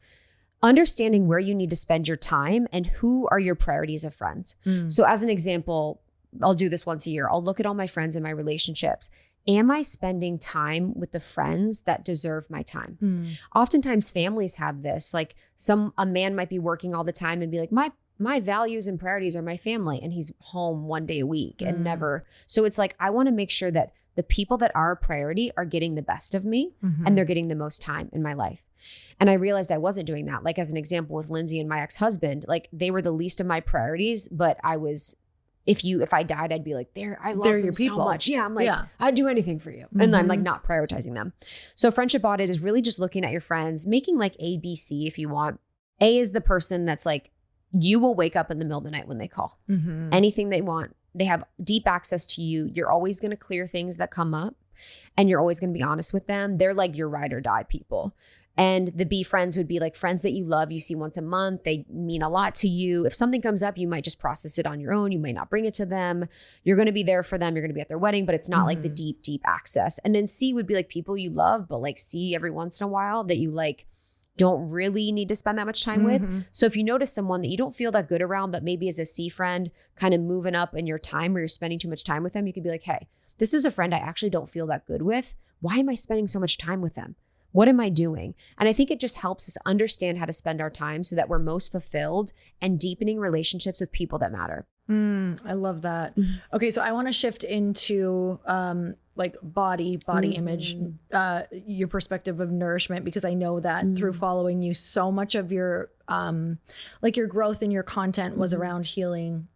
Understanding where you need to spend your time and who are your priorities of friends. So as an example, I'll do this once a year. I'll look at all my friends and my relationships. Am I spending time with the friends that deserve my time? Oftentimes families have this, like a man might be working all the time and be like, my values and priorities are my family. And he's home one day a week and never. So it's like, I want to make sure that the people that are a priority are getting the best of me and they're getting the most time in my life. And I realized I wasn't doing that. Like, as an example with Lindsay and my ex-husband, like they were the least of my priorities, but I was, if I died, I'd be like, I love them your people. so much. Yeah. I'm like, I'd do anything for you. And I'm like not prioritizing them. So friendship audit is really just looking at your friends, making like A, B, C if you want. A is the person that's like, you will wake up in the middle of the night when they call. Anything they want. They have deep access to you. You're always going to clear things that come up and you're always going to be honest with them. They're like your ride or die people. And the B friends would be like friends that you love. You see once a month. They mean a lot to you. If something comes up, you might just process it on your own. You might not bring it to them. You're going to be there for them. You're going to be at their wedding, but it's not like the deep, deep access. And then C would be like people you love, but like see every once in a while that you like don't really need to spend that much time with. So if you notice someone that you don't feel that good around, but maybe as a C friend kind of moving up in your time or you're spending too much time with them, you could be like, hey, this is a friend I actually don't feel that good with. Why am I spending so much time with them? What am I doing? And I think it just helps us understand how to spend our time so that we're most fulfilled and deepening relationships with people that matter. I love that. Okay, so I want to shift into like body image, your perspective of nourishment, because I know that through following you, so much of your like your growth in your content was around healing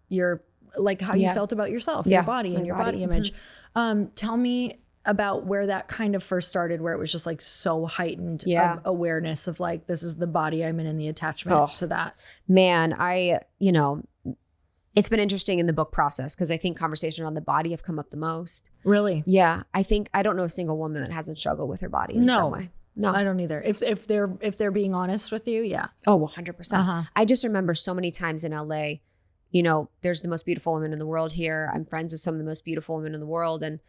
your, like how you felt about yourself, your body and your body image. Tell me about where that kind of first started, where it was just like so heightened of awareness of like, this is the body I'm in and the attachment to that. Man, it's been interesting in the book process because I think conversations on the body have come up the most. Really? Yeah. I don't know a single woman that hasn't struggled with her body in some way. No, I don't either. If they're being honest with you, yeah. Oh, 100%. I just remember so many times in LA, you know, there's the most beautiful women in the world here. I'm friends with some of the most beautiful women in the world. And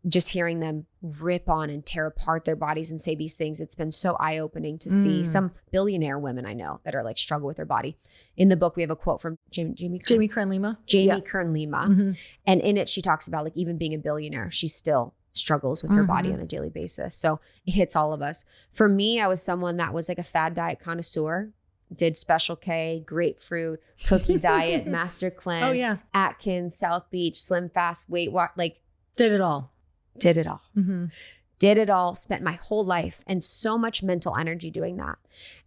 just hearing them rip on and tear apart their bodies and say these things, it's been so eye-opening to see some billionaire women I know that are like struggle with their body. In the book, we have a quote from Jamie Kern Lima. And in it, she talks about like even being a billionaire, she still struggles with her body on a daily basis. So it hits all of us. For me, I was someone that was like a fad diet connoisseur. Did Special K, grapefruit, cookie diet, Master Cleanse, Atkins, South Beach, Slim Fast, Weight Watch, like did it all. Did it all. Mm-hmm. Did it all, spent my whole life and so much mental energy doing that.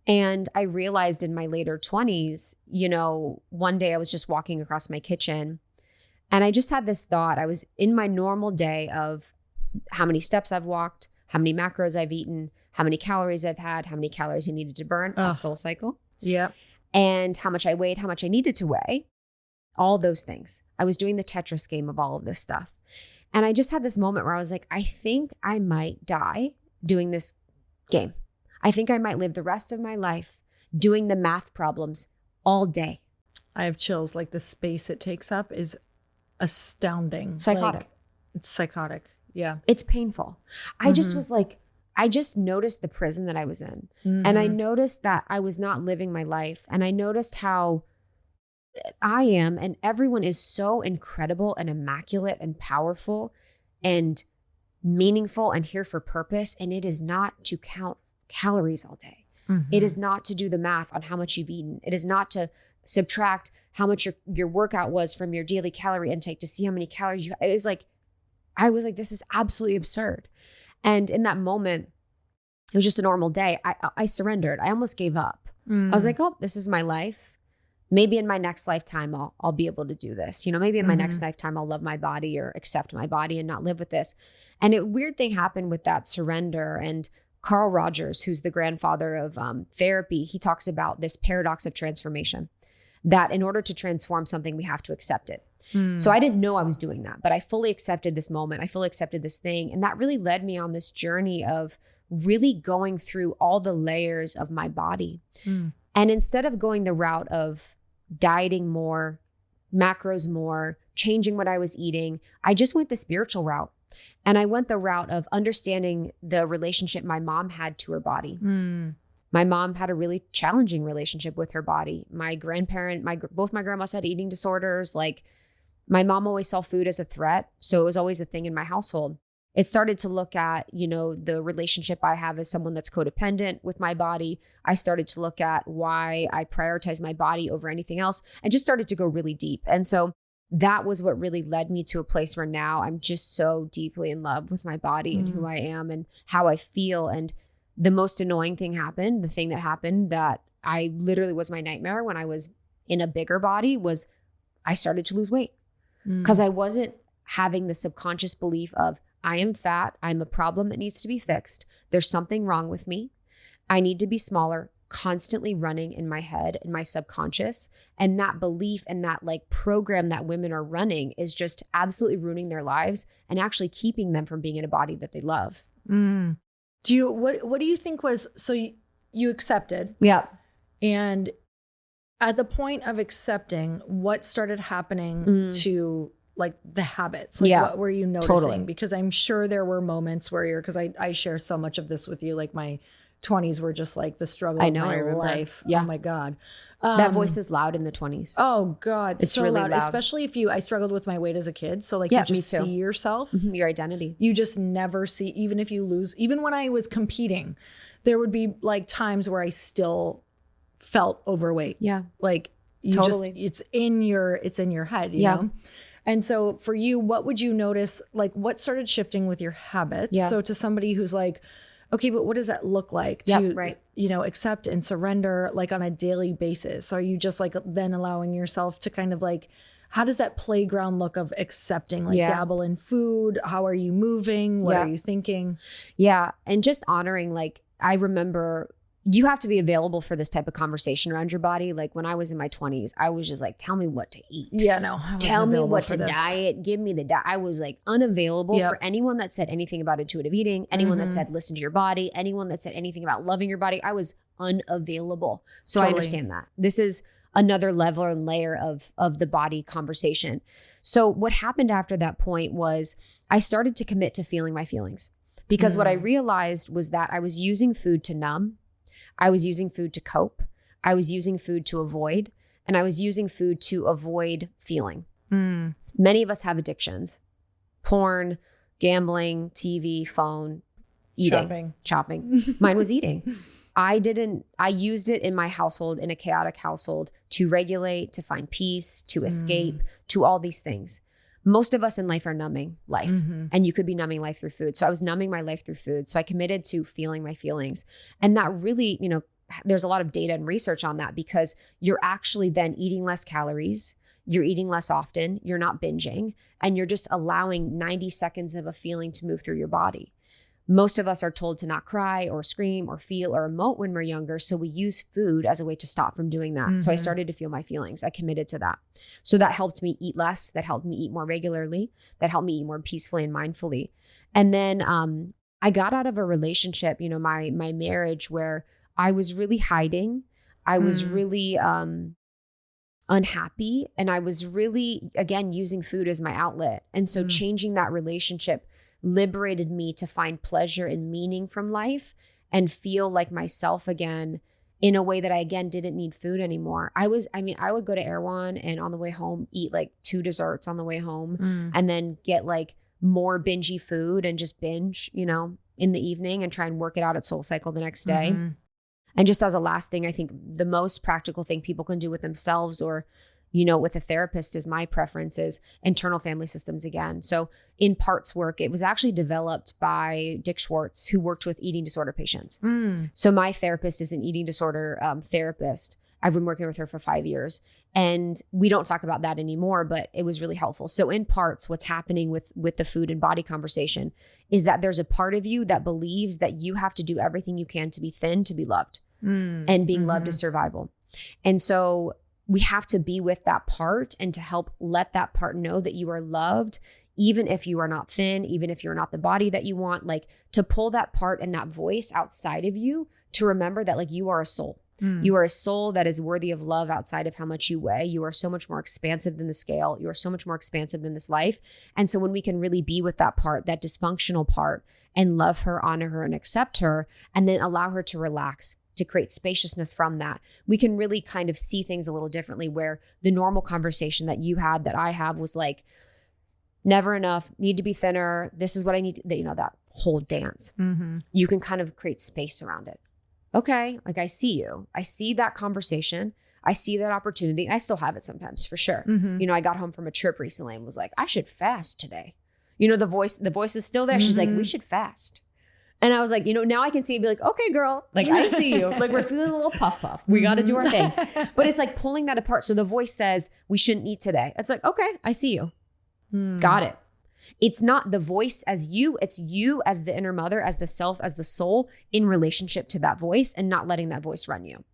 And I realized in my later 20s, one day I was just walking across my kitchen and I just had this thought. I was in my normal day of how many steps I've walked, how many macros I've eaten, how many calories I've had, how many calories I needed to burn, Soul Cycle. Yeah. And how much I weighed, how much I needed to weigh, all those things. I was doing the Tetris game of all of this stuff. And I just had this moment where I was like, I think I might die doing this game. I think I might live the rest of my life doing the math problems all day. I have chills. Like the space it takes up is astounding. Psychotic. Like, it's psychotic. Yeah. It's painful. I just was like, I just noticed the prison that I was in. And I noticed that I was not living my life. And I noticed how I am, and everyone is so incredible and immaculate and powerful and meaningful and here for purpose. And it is not to count calories all day. It is not to do the math on how much you've eaten. It is not to subtract how much your workout was from your daily calorie intake to see how many calories you. It was like, I was like, this is absolutely absurd. And in that moment, it was just a normal day. I surrendered. I almost gave up. I was like, oh, this is my life. Maybe in my next lifetime, I'll be able to do this. Maybe in my next lifetime, I'll love my body or accept my body and not live with this. And a weird thing happened with that surrender. And Carl Rogers, who's the grandfather of therapy, he talks about this paradox of transformation, that in order to transform something, we have to accept it. So I didn't know I was doing that, but I fully accepted this moment. I fully accepted this thing. And that really led me on this journey of really going through all the layers of my body. And instead of going the route of dieting more, macros more, changing what I was eating, I just went the spiritual route. And I went the route of understanding the relationship my mom had to her body. My mom had a really challenging relationship with her body. My grandparent, both my grandmas had eating disorders. Like, my mom always saw food as a threat. So it was always a thing in my household. It started to look at, the relationship I have as someone that's codependent with my body. I started to look at why I prioritize my body over anything else, and just started to go really deep. And so that was what really led me to a place where now I'm just so deeply in love with my body and who I am and how I feel. And the most annoying thing happened, the thing that happened that I literally was my nightmare when I was in a bigger body, was I started to lose weight because I wasn't having the subconscious belief of, I am fat. I'm a problem that needs to be fixed. There's something wrong with me. I need to be smaller, constantly running in my head, in my subconscious. And that belief and that program that women are running is just absolutely ruining their lives and actually keeping them from being in a body that they love. What do you think was, so you accepted? Yeah. And at the point of accepting, what started happening to the habits? What were you noticing? Totally. Because I'm sure there were moments where because I share so much of this with you, my 20s were just the struggle of my life. Yeah. Oh my God. That voice is loud in the 20s. Oh God. It's so really loud. Especially I struggled with my weight as a kid. So you just see yourself. Your identity. You just never see, even if you lose, even when I was competing, there would be times where I still felt overweight. Yeah. You totally. it's in your head, you know? And so for you, what would you notice, what started shifting with your habits? Yeah. So to somebody who's okay, but what does that look like to, accept and surrender on a daily basis? Are you just then allowing yourself to kind of how does that playground look of accepting, dabble in food? How are you moving? What are you thinking? Yeah. And just honoring, I remember you have to be available for this type of conversation around your body. When I was in my 20s, I was just tell me what to eat. Yeah, no. Tell me what to diet. Give me the diet. I was unavailable for anyone that said anything about intuitive eating, anyone that said listen to your body, anyone that said anything about loving your body. I was unavailable. So I understand that. This is another level and layer of the body conversation. So what happened after that point was I started to commit to feeling my feelings, because what I realized was that I was using food to numb. I was using food to cope. I was using food to avoid, and I was using food to avoid feeling. Many of us have addictions: porn, gambling, TV, phone, eating, shopping. Mine was eating. I used it in my household, in a chaotic household, to regulate, to find peace, to escape, to all these things. most of us in life are numbing life, and you could be numbing life through food. So I was numbing my life through food. So I committed to feeling my feelings. And that really, there's a lot of data and research on that, because you're actually then eating less calories, you're eating less often, you're not binging, and you're just allowing 90 seconds of a feeling to move through your body. Most of us are told to not cry or scream or feel or emote when we're younger. So we use food as a way to stop from doing that. So I started to feel my feelings. I committed to that. So that helped me eat less. That helped me eat more regularly. That helped me eat more peacefully and mindfully. And then I got out of a relationship, my marriage, where I was really hiding. I was really unhappy. And I was really, again, using food as my outlet. And so changing that relationship liberated me to find pleasure and meaning from life and feel like myself again in a way that I, again, didn't need food anymore. I would go to Erewhon and on the way home, eat like 2 desserts on the way home and then get like more bingey food and just binge, in the evening and try and work it out at SoulCycle the next day. And just as a last thing, I think the most practical thing people can do with themselves or with a therapist is my preference is internal family systems again. So in parts work, it was actually developed by Dick Schwartz, who worked with eating disorder patients. So my therapist is an eating disorder therapist. I've been working with her for 5 years and we don't talk about that anymore, but it was really helpful. So in parts, what's happening with the food and body conversation is that there's a part of you that believes that you have to do everything you can to be thin, to be loved, and being loved is survival. And so we have to be with that part and to help let that part know that you are loved, even if you are not thin, even if you're not the body that you want, like to pull that part and that voice outside of you to remember that like you are a soul. You are a soul that is worthy of love outside of how much you weigh. You are so much more expansive than the scale. You are so much more expansive than this life. And so when we can really be with that part, that dysfunctional part, and love her, honor her, and accept her, and then allow her to relax, to create spaciousness from that, we can really kind of see things a little differently, where the normal conversation that you had, that I have, was like, never enough, need to be thinner. This is what I need, that whole dance. You can kind of create space around it. Okay, like I see you. I see that conversation. I see that opportunity. I still have it sometimes, for sure. I got home from a trip recently and was like, I should fast today. The voice is still there. She's like, we should fast. And I was like, now I can see it, be like, okay, girl, like I see you. Like we're feeling a little puff. We got to do our thing. But it's like pulling that apart. So the voice says we shouldn't eat today. It's like, okay, I see you. Got it. It's not the voice as you, it's you as the inner mother, as the self, as the soul in relationship to that voice, and not letting that voice run you.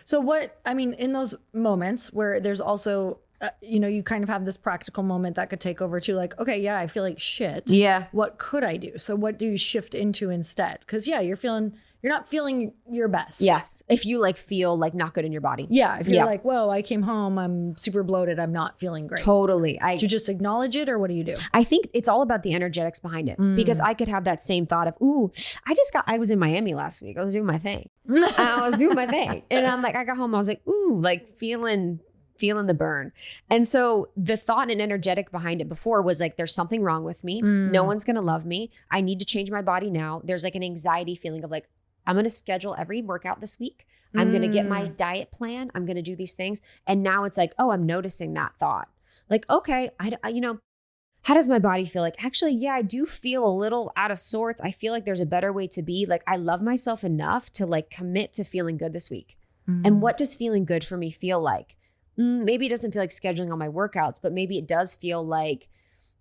So in those moments where there's also, you kind of have this practical moment that could take over to like, okay, yeah, I feel like shit. Yeah. What could I do? So what do you shift into instead? Because you're not feeling your best. Yes. If you like feel like not good in your body. Yeah. If you're like, whoa, I came home, I'm super bloated, I'm not feeling great. Totally. Do you just acknowledge it, or what do you do? I think it's all about the energetics behind it, because I could have that same thought of, ooh, I was in Miami last week. I was doing my thing. And I'm like, I got home, I was like, ooh, like feeling the burn. And so the thought and energetic behind it before was like, there's something wrong with me. No one's going to love me. I need to change my body now. There's like an anxiety feeling of like, I'm going to schedule every workout this week. I'm going to get my diet plan. I'm going to do these things. And now it's like, oh, I'm noticing that thought. Like, okay, how does my body feel? Like, actually, yeah, I do feel a little out of sorts. I feel like there's a better way to be. Like, I love myself enough to like commit to feeling good this week. And what does feeling good for me feel like? Maybe it doesn't feel like scheduling all my workouts, but maybe it does feel like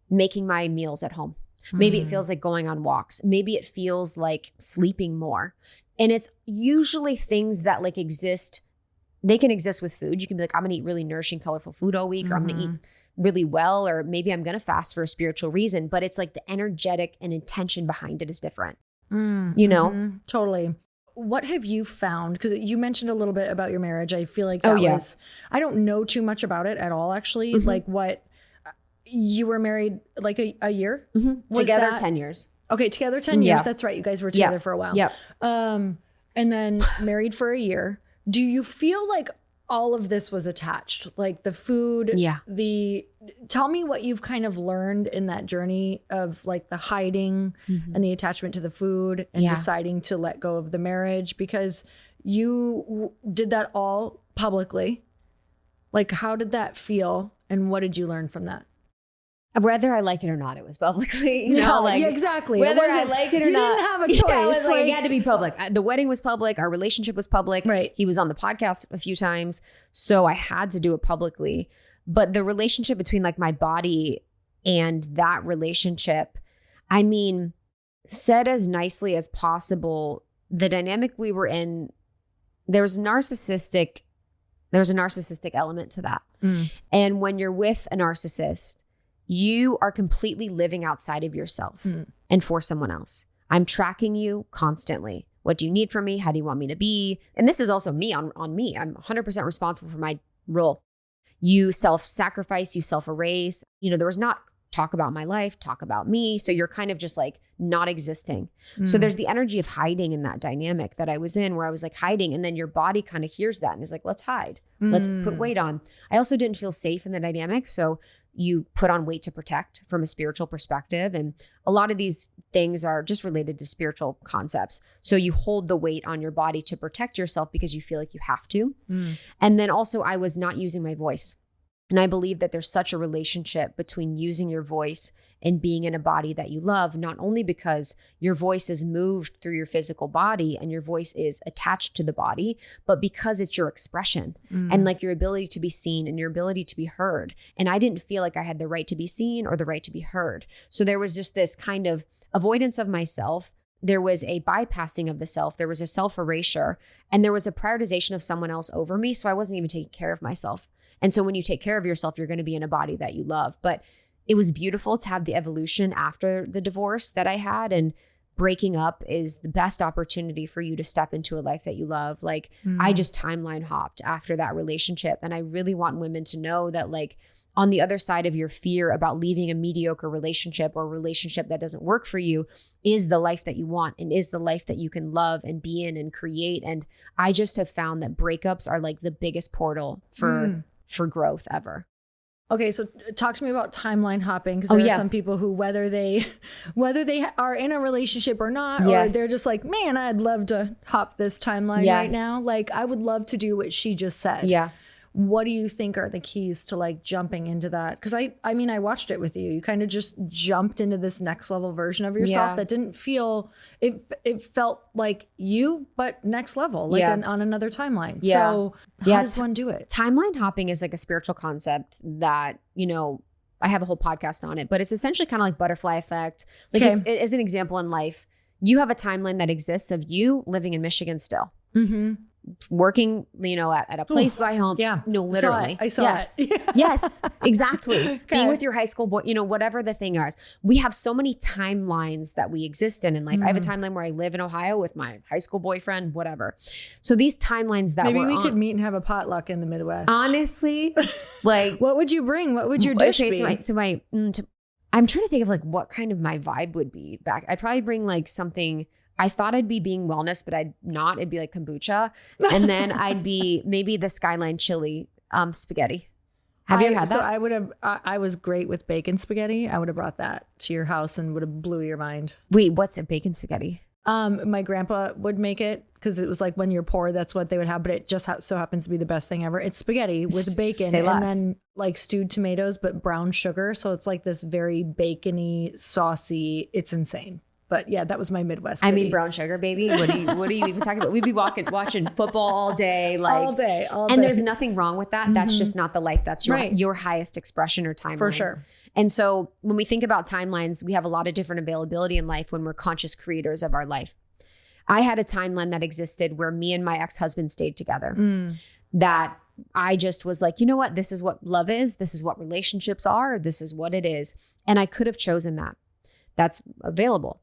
making my meals at home. Maybe it feels like going on walks. Maybe it feels like sleeping more. And it's usually things that like exist. They can exist with food. You can be like, I'm going to eat really nourishing, colorful food all week, or I'm going to eat really well, or maybe I'm going to fast for a spiritual reason. But it's like the energetic and intention behind it is different. Totally. What have you found? Because you mentioned a little bit about your marriage. I feel like that was, I don't know too much about it at all, actually. Like what, you were married like a year? Together 10 years. Okay, together 10 years. That's right. You guys were together for a while. Yep. And then married for a year. Do you feel like all of this was attached? Like the food, tell me what you've kind of learned in that journey of like the hiding and the attachment to the food and deciding to let go of the marriage, because you did that all publicly. Like, how did that feel? And what did you learn from that? Whether I like it or not, it was publicly. Yeah, exactly. Whether I like it or you not, didn't have a choice. Yeah, it was like, it had to be public. The wedding was public. Our relationship was public. Right. He was on the podcast a few times, so I had to do it publicly. But the relationship between like my body and that relationship, I mean, said as nicely as possible, the dynamic we were in, there was a narcissistic element to that. And when you're with a narcissist, you are completely living outside of yourself and for someone else. I'm tracking you constantly. What do you need from me? How do you want me to be? And this is also me on me. I'm 100% responsible for my role. You self-sacrifice, you self-erase. There was not talk about my life, talk about me. So you're kind of just like not existing. So there's the energy of hiding in that dynamic that I was in, where I was like hiding, and then your body kind of hears that and is like, let's hide. Let's put weight on. I also didn't feel safe in the dynamic. So you put on weight to protect from a spiritual perspective. And a lot of these things are just related to spiritual concepts. So you hold the weight on your body to protect yourself because you feel like you have to. And then also I was not using my voice. And I believe that there's such a relationship between using your voice and being in a body that you love, not only because your voice is moved through your physical body and your voice is attached to the body, but because it's your expression and like your ability to be seen and your ability to be heard. And I didn't feel like I had the right to be seen or the right to be heard. So there was just this kind of avoidance of myself. There was a bypassing of the self. There was a self-erasure, and there was a prioritization of someone else over me. So I wasn't even taking care of myself. And so when you take care of yourself, you're going to be in a body that you love. But it was beautiful to have the evolution after the divorce that I had. And breaking up is the best opportunity for you to step into a life that you love. Like I just timeline hopped after that relationship. And I really want women to know that, like, on the other side of your fear about leaving a mediocre relationship or a relationship that doesn't work for you is the life that you want and is the life that you can love and be in and create. And I just have found that breakups are like the biggest portal for growth ever. Okay, so talk to me about timeline hopping, because there are some people who, whether they are in a relationship or not, or they're just like, man, I'd love to hop this timeline right now. Like, I would love to do what she just said. Yeah. What do you think are the keys to like jumping into that? Because I mean, I watched it with you. You kind of just jumped into this next level version of yourself that didn't feel, it felt like you, but next level, like on another timeline. So how does one do it? Timeline hopping is like a spiritual concept that, I have a whole podcast on it, but it's essentially kind of like butterfly effect. Like as an example in life, you have a timeline that exists of you living in Michigan still. Working, at a place by home. Yeah. No, literally. I saw it. Yes, exactly. Being with your high school boy, whatever the thing is. We have so many timelines that we exist in life. I have a timeline where I live in Ohio with my high school boyfriend, whatever. So these timelines that maybe we could meet and have a potluck in the Midwest. Honestly, like what would you bring? What would your dish be? I'm trying to think of like what kind of my vibe would be back. I'd probably bring like something. I thought I'd be being wellness, but I'd not. It'd be like kombucha. And then I'd be maybe the Skyline chili spaghetti. Have you ever had that? So I was great with bacon spaghetti. I would have brought that to your house and would have blew your mind. Wait, what's a bacon spaghetti? My grandpa would make it because it was like when you're poor, that's what they would have. But it just so happens to be the best thing ever. It's spaghetti with bacon and then like stewed tomatoes, but brown sugar. So it's like this very bacony, saucy. It's insane. But yeah, that was my Midwest. I mean, brown sugar, baby. What are you even talking about? We'd be watching football all day, like all day. And there's nothing wrong with that. That's just not the life. That's your highest expression or timeline. For sure. And so when we think about timelines, we have a lot of different availability in life when we're conscious creators of our life. I had a timeline that existed where me and my ex-husband stayed together. That I just was like, you know what? This is what love is. This is what relationships are. This is what it is. And I could have chosen that. That's available.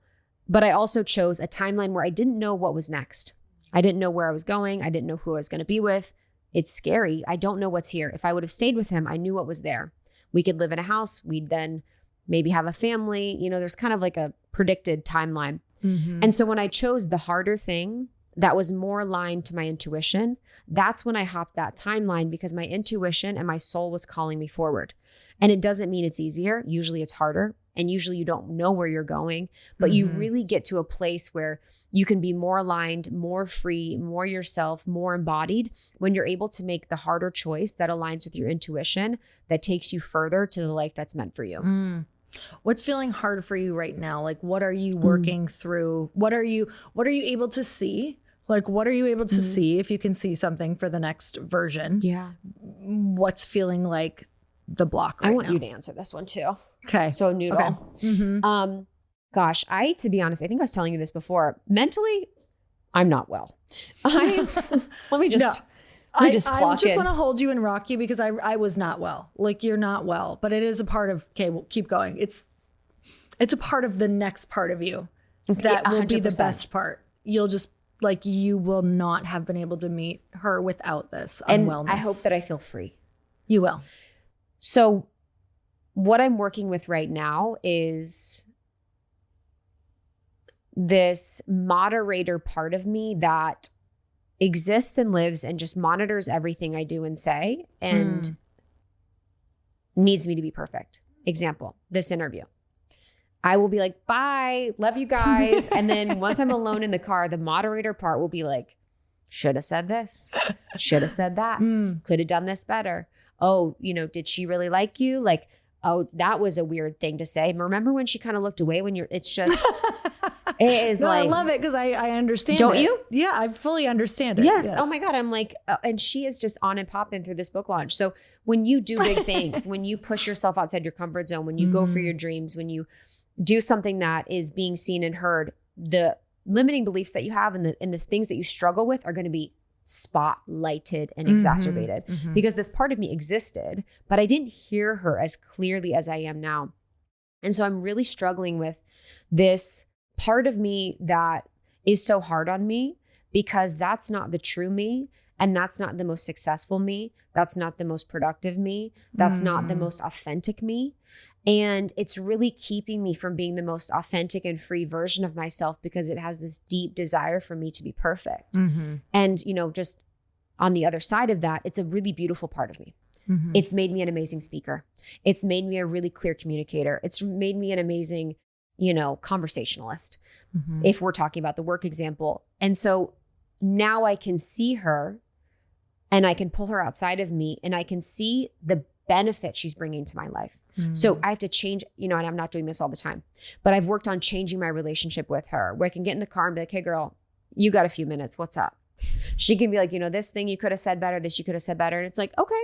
But I also chose a timeline where I didn't know what was next. I didn't know where I was going. I didn't know who I was going to be with. It's scary. I don't know what's here. If I would have stayed with him, I knew what was there. We could live in a house. We'd then maybe have a family. There's kind of like a predicted timeline. And so when I chose the harder thing that was more aligned to my intuition, that's when I hopped that timeline because my intuition and my soul was calling me forward. And it doesn't mean it's easier. Usually it's harder. And usually you don't know where you're going, but you really get to a place where you can be more aligned, more free, more yourself, more embodied when you're able to make the harder choice that aligns with your intuition, that takes you further to the life that's meant for you. What's feeling hard for you right now? Like, what are you working through? What are you able to see? Like, what are you able to see, if you can see something for the next version? Yeah. What's feeling like the block right I want now? you to answer this one too. Okay. So Noodle. Okay. Gosh, to be honest, I think I was telling you this before. Mentally, I'm not well. Let me just I clock just in. want to hold you and rock you because I was not well. Like, you're not well, but it is a part of, okay, we'll keep going. It's a part of the next part of you that will be the 100%. best part. You'll just, like, you will not have been able to meet her without this and unwellness. I hope that I feel free. You will. So what I'm working with right now is this moderator part of me that exists and lives and just monitors everything I do and say and needs me to be perfect. Example, this interview. I will be like, bye, love you guys. And then once I'm alone in the car, the moderator part will be like, should have said this, should have said that, could have done this better. Oh, did she really like you? Like, oh, that was a weird thing to say. Remember when she kind of looked away when it's just, it is No, like. I love it because I understand Don't it. you? Yeah, I fully understand it. Yes. Oh my God. I'm like, and she is just on and popping through this book launch. So when you do big things, when you push yourself outside your comfort zone, when you go for your dreams, when you do something that is being seen and heard, the limiting beliefs that you have and the things that you struggle with are going to be spotlighted and exacerbated because this part of me existed, but I didn't hear her as clearly as I am now. And so I'm really struggling with this part of me that is so hard on me because that's not the true me. And that's not the most successful me. That's not the most productive me. That's not the most authentic me. And it's really keeping me from being the most authentic and free version of myself because it has this deep desire for me to be perfect. And, just on the other side of that, it's a really beautiful part of me. It's made me an amazing speaker. It's made me a really clear communicator. It's made me an amazing, conversationalist, if we're talking about the work example. And so now I can see her and I can pull her outside of me and I can see the benefit she's bringing to my life. So I have to change, and I'm not doing this all the time, but I've worked on changing my relationship with her where I can get in the car and be like, hey girl, you got a few minutes. What's up? She can be like, this thing you could have said better, this you could have said better. And it's like, okay.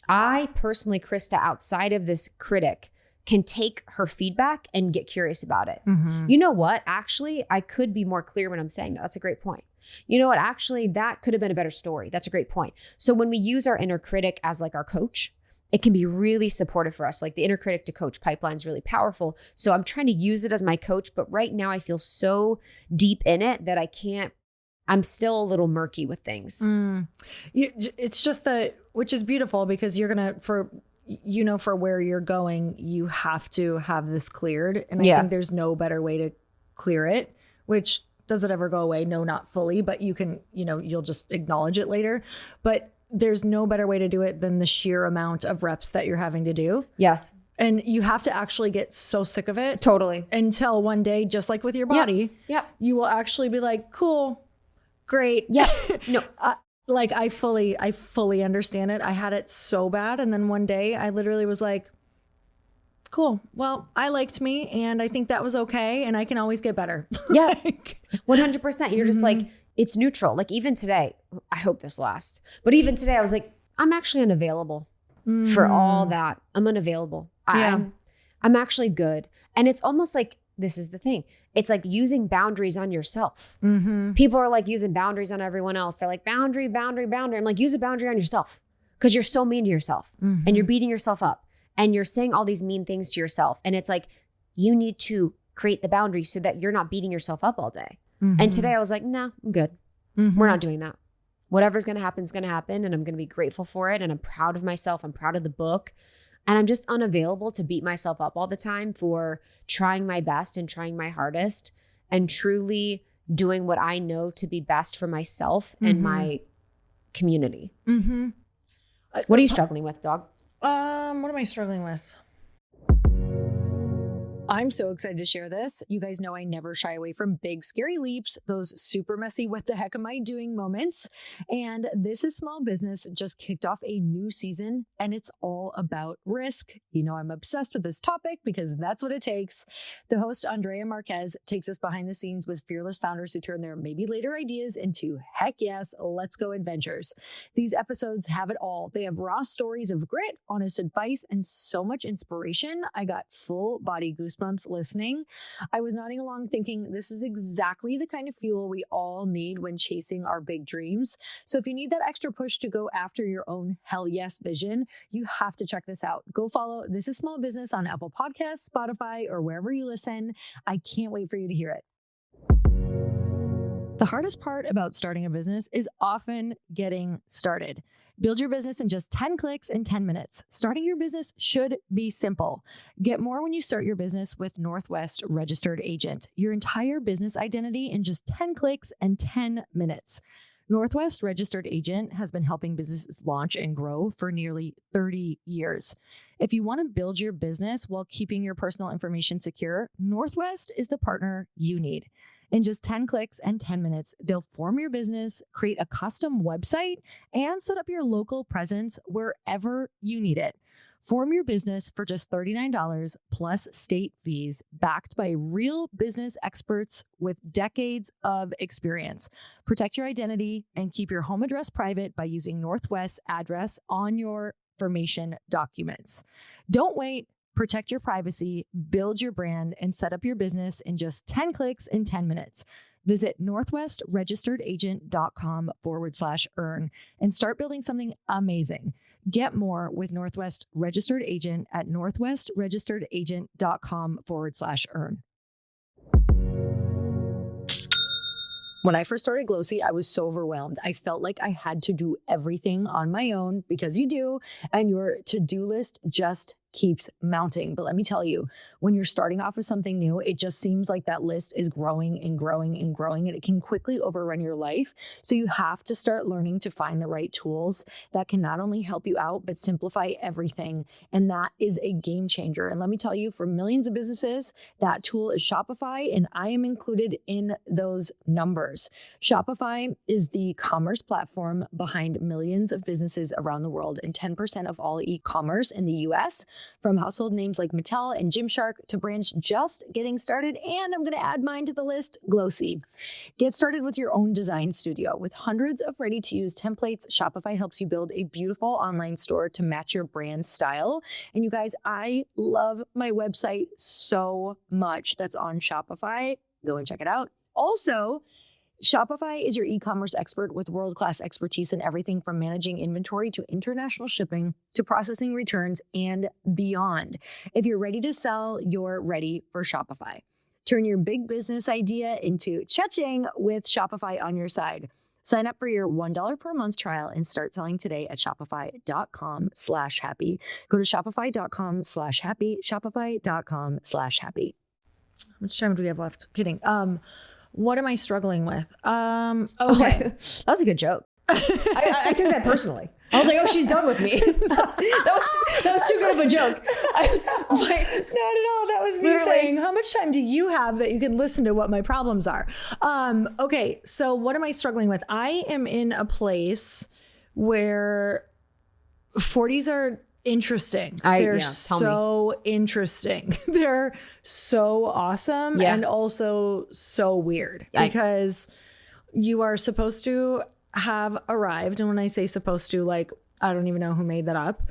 I personally, Krista, outside of this critic, can take her feedback and get curious about it. You know what? Actually, I could be more clear when I'm saying that. That's a great point. You know what? Actually, that could have been a better story. That's a great point. So when we use our inner critic as like our coach, it can be really supportive for us. Like the inner critic to coach pipeline is really powerful. So I'm trying to use it as my coach, but right now I feel so deep in it that I'm still a little murky with things. It's just that, which is beautiful because you're going to, for where you're going, you have to have this cleared. And I think there's no better way to clear it, which does it ever go away? No, not fully, but you can, you'll just acknowledge it later. But there's no better way to do it than the sheer amount of reps that you're having to do. Yes. And you have to actually get so sick of it. Totally. Until one day, just like with your body, you will actually be like, cool, great. Yeah. No. Like I fully understand it. I had it so bad. And then one day I literally was like, cool. Well, I liked me and I think that was okay. And I can always get better. Yeah. 100%. You're just like, it's neutral. Like even today, I hope this lasts, but even today I was like, I'm actually unavailable for all that. I'm unavailable. I'm actually good. And it's almost like, this is the thing. It's like using boundaries on yourself. People are like using boundaries on everyone else. They're like boundary, boundary, boundary. I'm like, use a boundary on yourself because you're so mean to yourself and you're beating yourself up and you're saying all these mean things to yourself. And it's like, you need to create the boundary so that you're not beating yourself up all day. And today I was like, no, I'm good. We're not doing that. Whatever's going to happen is going to happen. And I'm going to be grateful for it. And I'm proud of myself. I'm proud of the book. And I'm just unavailable to beat myself up all the time for trying my best and trying my hardest and truly doing what I know to be best for myself and my community. What are you struggling with, dog? What am I struggling with? I'm so excited to share this. You guys know I never shy away from big, scary leaps, those super messy, what the heck am I doing moments. And This Is Small Business just kicked off a new season, and it's all about risk. You know, I'm obsessed with this topic because that's what it takes. The host, Andrea Marquez, takes us behind the scenes with fearless founders who turn their maybe later ideas into heck yes, let's go adventures. These episodes have it all. They have raw stories of grit, honest advice, and so much inspiration. I got full body goosebumps listening. I was nodding along thinking this is exactly the kind of fuel we all need when chasing our big dreams. So if you need that extra push to go after your own hell yes vision, you have to check this out. Go follow This Is Small Business on Apple Podcasts, Spotify, or wherever you listen. I can't wait for you to hear it. The hardest part about starting a business is often getting started. Build your business in just 10 clicks in 10 minutes. Starting your business should be simple. Get more when you start your business with Northwest Registered Agent. Your entire business identity in just 10 clicks and 10 minutes. Northwest Registered Agent has been helping businesses launch and grow for nearly 30 years. If you want to build your business while keeping your personal information secure, Northwest is the partner you need. In just 10 clicks and 10 minutes, they'll form your business, create a custom website, and set up your local presence wherever you need it. Form your business for just $39 plus state fees, backed by real business experts with decades of experience. Protect your identity and keep your home address private by using Northwest's address on your information documents. Don't wait. Protect your privacy, build your brand, and set up your business in just 10 clicks in 10 minutes. Visit northwestregisteredagent.com/earn and start building something amazing. Get more with Northwest Registered Agent at northwestregisteredagent.com/earn. When I first started Glossy, I was so overwhelmed. I felt like I had to do everything on my own, because you do, and your to-do list just keeps mounting. But let me tell you, when you're starting off with something new, it just seems like that list is growing and growing and growing, and it can quickly overrun your life. So you have to start learning to find the right tools that can not only help you out, but simplify everything. And that is a game changer. And let me tell you, for millions of businesses, that tool is Shopify, and I am included in those numbers. Shopify is the commerce platform behind millions of businesses around the world, and 10% of all e-commerce in the US, from household names like Mattel and Gymshark to brands just getting started. And I'm going to add mine to the list, Glossy. Get started with your own design studio. With hundreds of ready-to-use templates, Shopify helps you build a beautiful online store to match your brand's style. And you guys, I love my website so much that's on Shopify. Go and check it out. Also, Shopify is your e-commerce expert with world-class expertise in everything from managing inventory to international shipping to processing returns and beyond. If you're ready to sell, you're ready for Shopify. Turn your big business idea into cha-ching with Shopify on your side. Sign up for your $1 per month trial and start selling today at shopify.com/happy. Go to shopify.com/happy, shopify.com/happy. How much time do we have left? Kidding. What am I struggling with? Okay. That was a good joke. I took that personally. I was like, oh, she's done with me. that was too good of a joke. Not at all. That was me saying, how much time do you have that you can listen to what my problems are? Okay. So what am I struggling with? I am in a place where 40s are interesting. They're so interesting. They're so awesome and also so weird because you are supposed to have arrived. And when I say supposed to, like, I don't even know who made that up.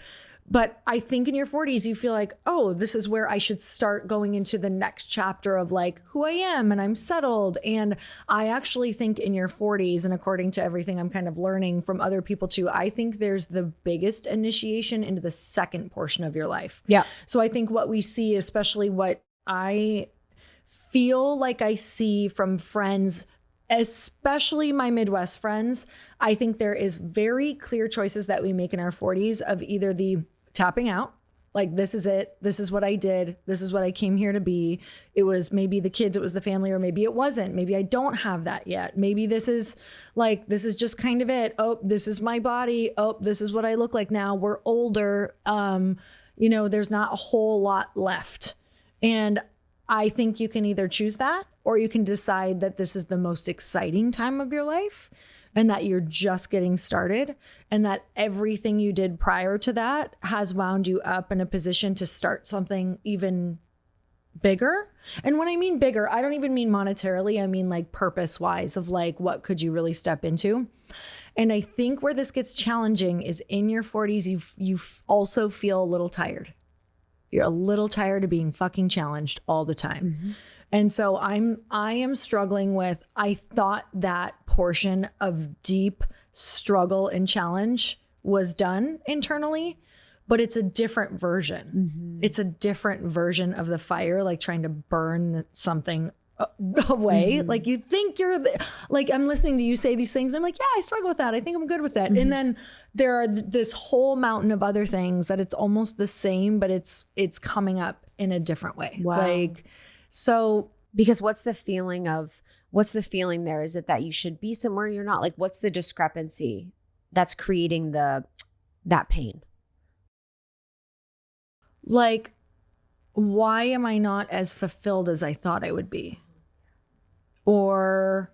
But I think in your 40s, you feel like, oh, this is where I should start going into the next chapter of like who I am and I'm settled. And I actually think in your 40s, and according to everything I'm kind of learning from other people too, I think there's the biggest initiation into the second portion of your life. Yeah. So I think what we see, especially what I feel like I see from friends, especially my Midwest friends, I think there is very clear choices that we make in our 40s of either the tapping out, like this is it, this is what I did, this is what I came here to be. It was maybe the kids, it was the family, or maybe it wasn't. Maybe I don't have that yet. Maybe this is just kind of it. Oh, this is my body. Oh, this is what I look like now. We're older. There's not a whole lot left. And I think you can either choose that, or you can decide that this is the most exciting time of your life and that you're just getting started, and that everything you did prior to that has wound you up in a position to start something even bigger. And when I mean bigger, I don't even mean monetarily. I mean like purpose wise, of like, what could you really step into? And I think where this gets challenging is in your 40s, you also feel a little tired. You're a little tired of being fucking challenged all the time. Mm-hmm. And so I am struggling with, I thought that portion of deep struggle and challenge was done internally, but it's a different version. Mm-hmm. It's a different version of the fire, like trying to burn something away. Mm-hmm. Like you think you're like, I'm listening to you say these things. I'm like, yeah, I struggle with that. I think I'm good with that. Mm-hmm. And then there are this whole mountain of other things that it's almost the same, but it's coming up in a different way. Wow. Like, so because what's the feeling there? Is it that you should be somewhere you're not? Like, what's the discrepancy that's creating that pain? Like, why am I not as fulfilled as I thought I would be? Or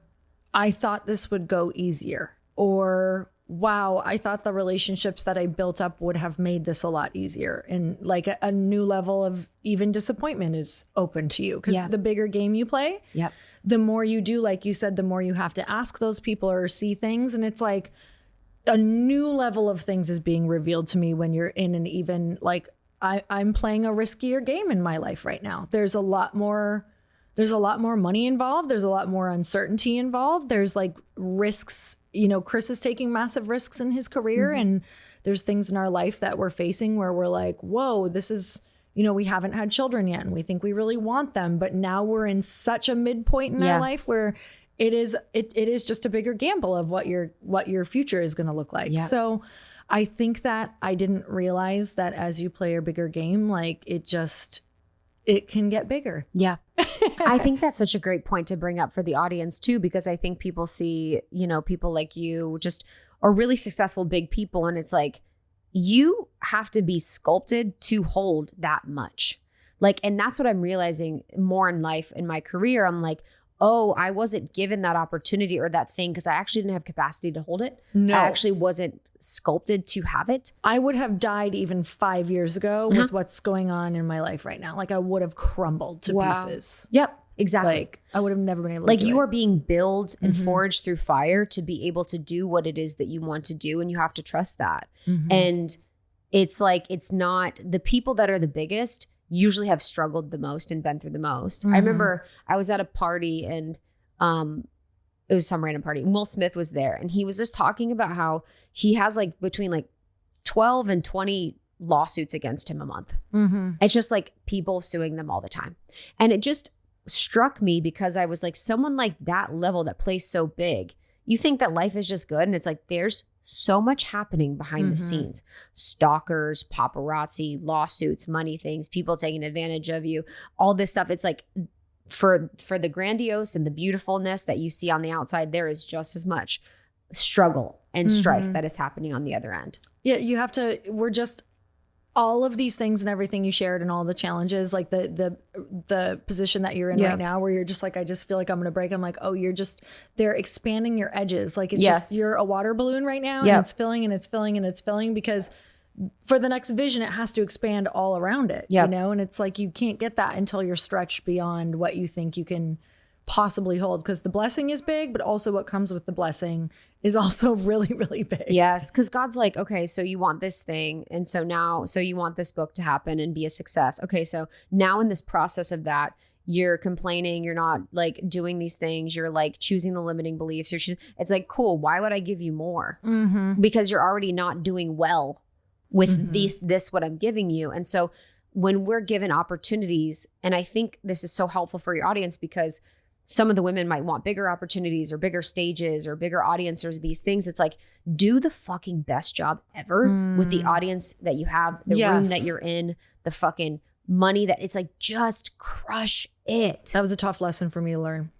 I thought this would go easier. Or wow, I thought the relationships that I built up would have made this a lot easier. And like a new level of even disappointment is open to you, because the bigger game you play, the more you do, like you said, the more you have to ask those people or see things. And it's like a new level of things is being revealed to me when you're in an even, like, I'm playing a riskier game in my life right now. There's a lot more money involved. There's a lot more uncertainty involved. There's like risks. You know, Chris is taking massive risks in his career, mm-hmm. and there's things in our life that we're facing where we're like, whoa, this is, you know, we haven't had children yet and we think we really want them, but now we're in such a midpoint in our life where it is just a bigger gamble of what your future is going to look like. So I think that I didn't realize that as you play a bigger game, like it can get bigger. Yeah. I think that's such a great point to bring up for the audience too, because I think people see, you know, people like you just are really successful, big people. And it's like, you have to be sculpted to hold that much. Like, and that's what I'm realizing more in life, in my career. I'm like, oh, I wasn't given that opportunity or that thing because I actually didn't have capacity to hold it. No. I actually wasn't sculpted to have it. I would have died even 5 years ago with what's going on in my life right now. Like I would have crumbled to pieces. Yep, exactly. Like I would have never been able to do you it. are being built and forged through fire to be able to do what it is that you want to do. And you have to trust that. Mm-hmm. And it's like, it's not the people that are the biggest usually have struggled the most and been through the most. Mm-hmm. I remember I was at a party and it was some random party. Will Smith was there and he was just talking about how he has like between like 12 and 20 lawsuits against him a month. Mm-hmm. It's just like people suing them all the time. And it just struck me because I was like, someone like that level that plays so big, you think that life is just good. And it's like, there's so much happening behind the scenes. Stalkers, paparazzi, lawsuits, money things, people taking advantage of you, all this stuff. It's like for the grandiose and the beautifulness that you see on the outside, there is just as much struggle and strife that is happening on the other end. Yeah, you have to, we're just, all of these things and everything you shared and all the challenges, like the position that you're in right now, where you're just like, I just feel like I'm going to break. I'm like, oh, they're expanding your edges. Like it's just, you're a water balloon right now and it's filling and it's filling and it's filling because for the next vision, it has to expand all around it, you know? And it's like, you can't get that until you're stretched beyond what you think you can possibly hold, because the blessing is big, but also what comes with the blessing is also really, really big. Yes, because God's like, okay, so you want this thing. And so you want this book to happen and be a success. Okay, so now in this process of that, you're complaining, you're not like doing these things, you're like choosing the limiting beliefs. It's like, cool, why would I give you more? Mm-hmm. Because you're already not doing well with this, what I'm giving you. And so when we're given opportunities, and I think this is so helpful for your audience because some of the women might want bigger opportunities or bigger stages or bigger audiences, these things. It's like, do the fucking best job ever with the audience that you have, the room that you're in, the fucking money that it's like, just crush it. That was a tough lesson for me to learn.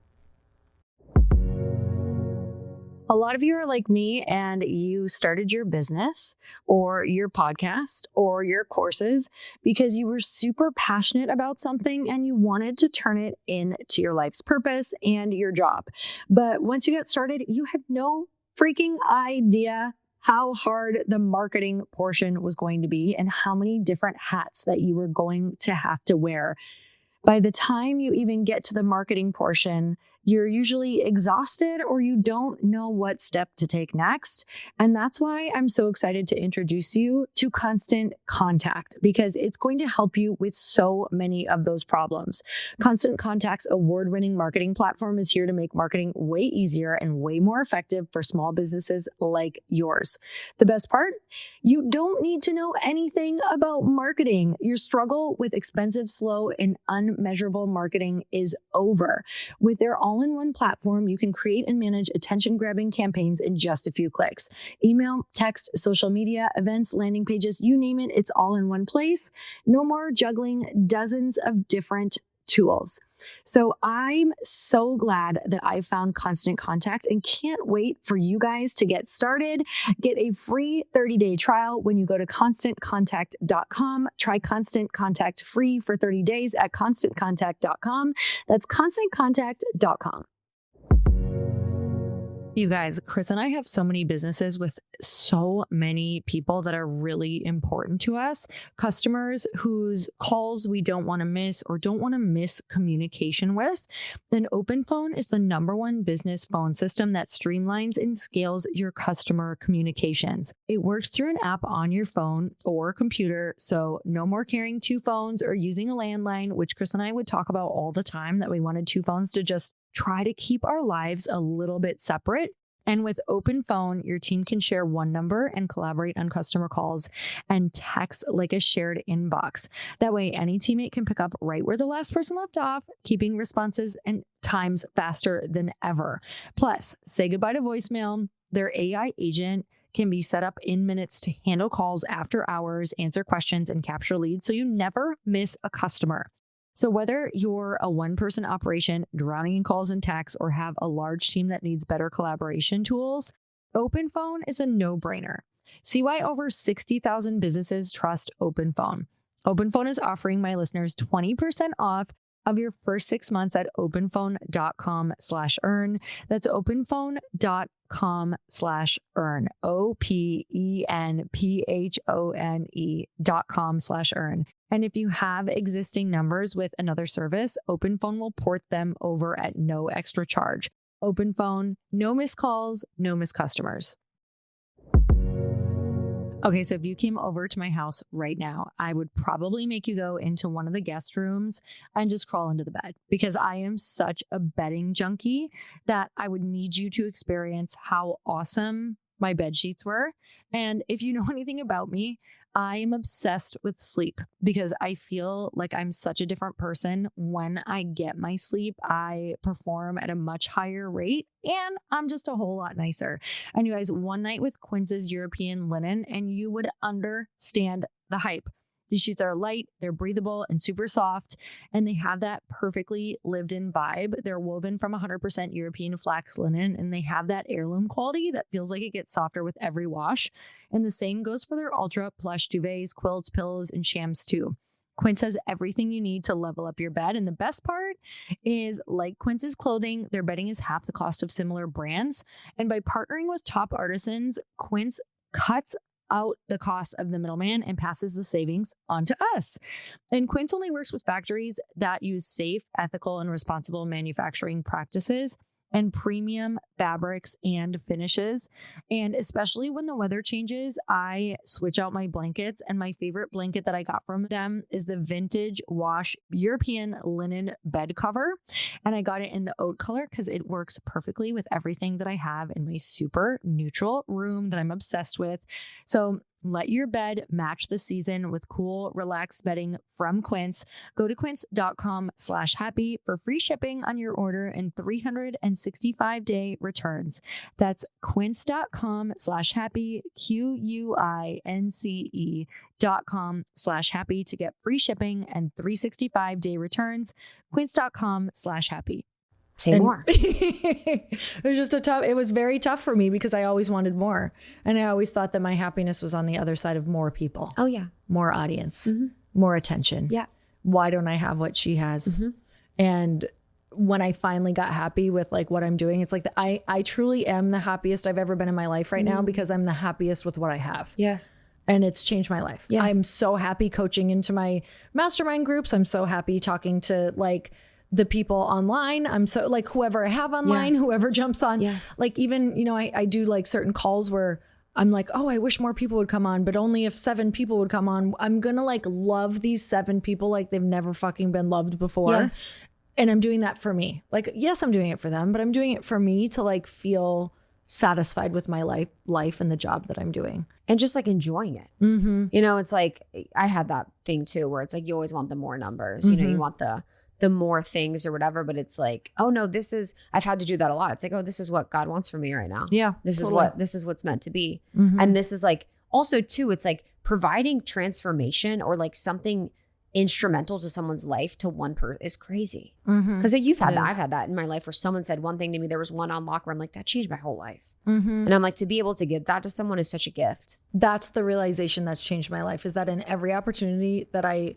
A lot of you are like me and you started your business or your podcast or your courses because you were super passionate about something and you wanted to turn it into your life's purpose and your job. But once you got started, you had no freaking idea how hard the marketing portion was going to be and how many different hats that you were going to have to wear. By the time you even get to the marketing portion, you're usually exhausted or you don't know what step to take next. And that's why I'm so excited to introduce you to Constant Contact, because it's going to help you with so many of those problems. Constant Contact's award-winning marketing platform is here to make marketing way easier and way more effective for small businesses like yours. The best part? You don't need to know anything about marketing. Your struggle with expensive, slow, and unmeasurable marketing is over. With their all-in-one platform, you can create and manage attention-grabbing campaigns in just a few clicks. Email, text, social media, events, landing pages, you name it, it's all in one place. No more juggling dozens of different tools. So I'm so glad that I found Constant Contact and can't wait for you guys to get started. Get a free 30-day trial when you go to constantcontact.com. Try Constant Contact free for 30 days at constantcontact.com. That's constantcontact.com. You guys, Chris and I have so many businesses with so many people that are really important to us. Customers whose calls we don't want to miss or don't want to miss communication with. Then OpenPhone is the #1 business phone system that streamlines and scales your customer communications. It works through an app on your phone or computer, so no more carrying 2 phones or using a landline, which Chris and I would talk about all the time, that we wanted 2 phones to just try to keep our lives a little bit separate. And with OpenPhone, your team can share one number and collaborate on customer calls and text like a shared inbox. That way, any teammate can pick up right where the last person left off, keeping responses and times faster than ever. Plus, say goodbye to voicemail. Their AI agent can be set up in minutes to handle calls after hours, answer questions, and capture leads, so you never miss a customer. So whether you're a one-person operation drowning in calls and texts or have a large team that needs better collaboration tools, OpenPhone is a no-brainer. See why over 60,000 businesses trust OpenPhone. OpenPhone is offering my listeners 20% off of your first 6 months at openphone.com/earn. That's openphone.com/earn. openphone.com/earn. And if you have existing numbers with another service, OpenPhone will port them over at no extra charge. OpenPhone, no missed calls, no missed customers. Okay, so if you came over to my house right now, I would probably make you go into one of the guest rooms and just crawl into the bed, because I am such a bedding junkie that I would need you to experience how awesome my bed sheets were. And if you know anything about me, I am obsessed with sleep because I feel like I'm such a different person when I get my sleep. I perform at a much higher rate and I'm just a whole lot nicer. And you guys, one night with Quince's European linen and you would understand the hype. These sheets are light, they're breathable and super soft, and they have that perfectly lived-in vibe. They're woven from 100% European flax linen, and they have that heirloom quality that feels like it gets softer with every wash. And the same goes for their ultra plush duvets, quilts, pillows, and shams too. Quince has everything you need to level up your bed. And the best part is, like Quince's clothing, their bedding is half the cost of similar brands. And by partnering with top artisans, Quince cuts out the cost of the middleman and passes the savings on to us. And Quince only works with factories that use safe, ethical, and responsible manufacturing practices and premium fabrics and finishes. And especially when the weather changes, I switch out my blankets. And my favorite blanket that I got from them is the vintage wash European linen bed cover. And I got it in the oat color because it works perfectly with everything that I have in my super neutral room that I'm obsessed with. So let your bed match the season with cool, relaxed bedding from Quince. Go to quince.com/happy for free shipping on your order and 365-day returns. That's quince.com/happy, QUINCE.com/happy to get free shipping and 365-day returns. Quince.com/happy. Say more. It was just it was very tough for me because I always wanted more. And I always thought that my happiness was on the other side of more people. Oh yeah. More audience, more attention. Yeah. Why don't I have what she has? And when I finally got happy with like what I'm doing, it's like I truly am the happiest I've ever been in my life right now because I'm the happiest with what I have. Yes. And it's changed my life. Yes. I'm so happy coaching into my mastermind groups. I'm so happy talking to like the people online. I'm so like whoever I have online, whoever jumps on, like even, you know, I do like certain calls where I'm like, oh, I wish more people would come on, but only if 7 people would come on. I'm going to like love these 7 people like they've never fucking been loved before. Yes. And I'm doing that for me. Like, yes, I'm doing it for them, but I'm doing it for me to like feel satisfied with my life and the job that I'm doing. And just like enjoying it. You know, it's like, I had that thing too, where it's like, you always want the more numbers, you know, you want the more things or whatever, but it's like, oh no, I've had to do that a lot. It's like, oh, this is what God wants for me right now. Yeah. This is what's meant to be. And this is like, also too, it's like providing transformation or like something instrumental to someone's life to one person is crazy. Because you've had that. I've had that in my life where someone said one thing to me. There was one unlock where I'm like, that changed my whole life. And I'm like, to be able to give that to someone is such a gift. That's the realization that's changed my life, is that in every opportunity that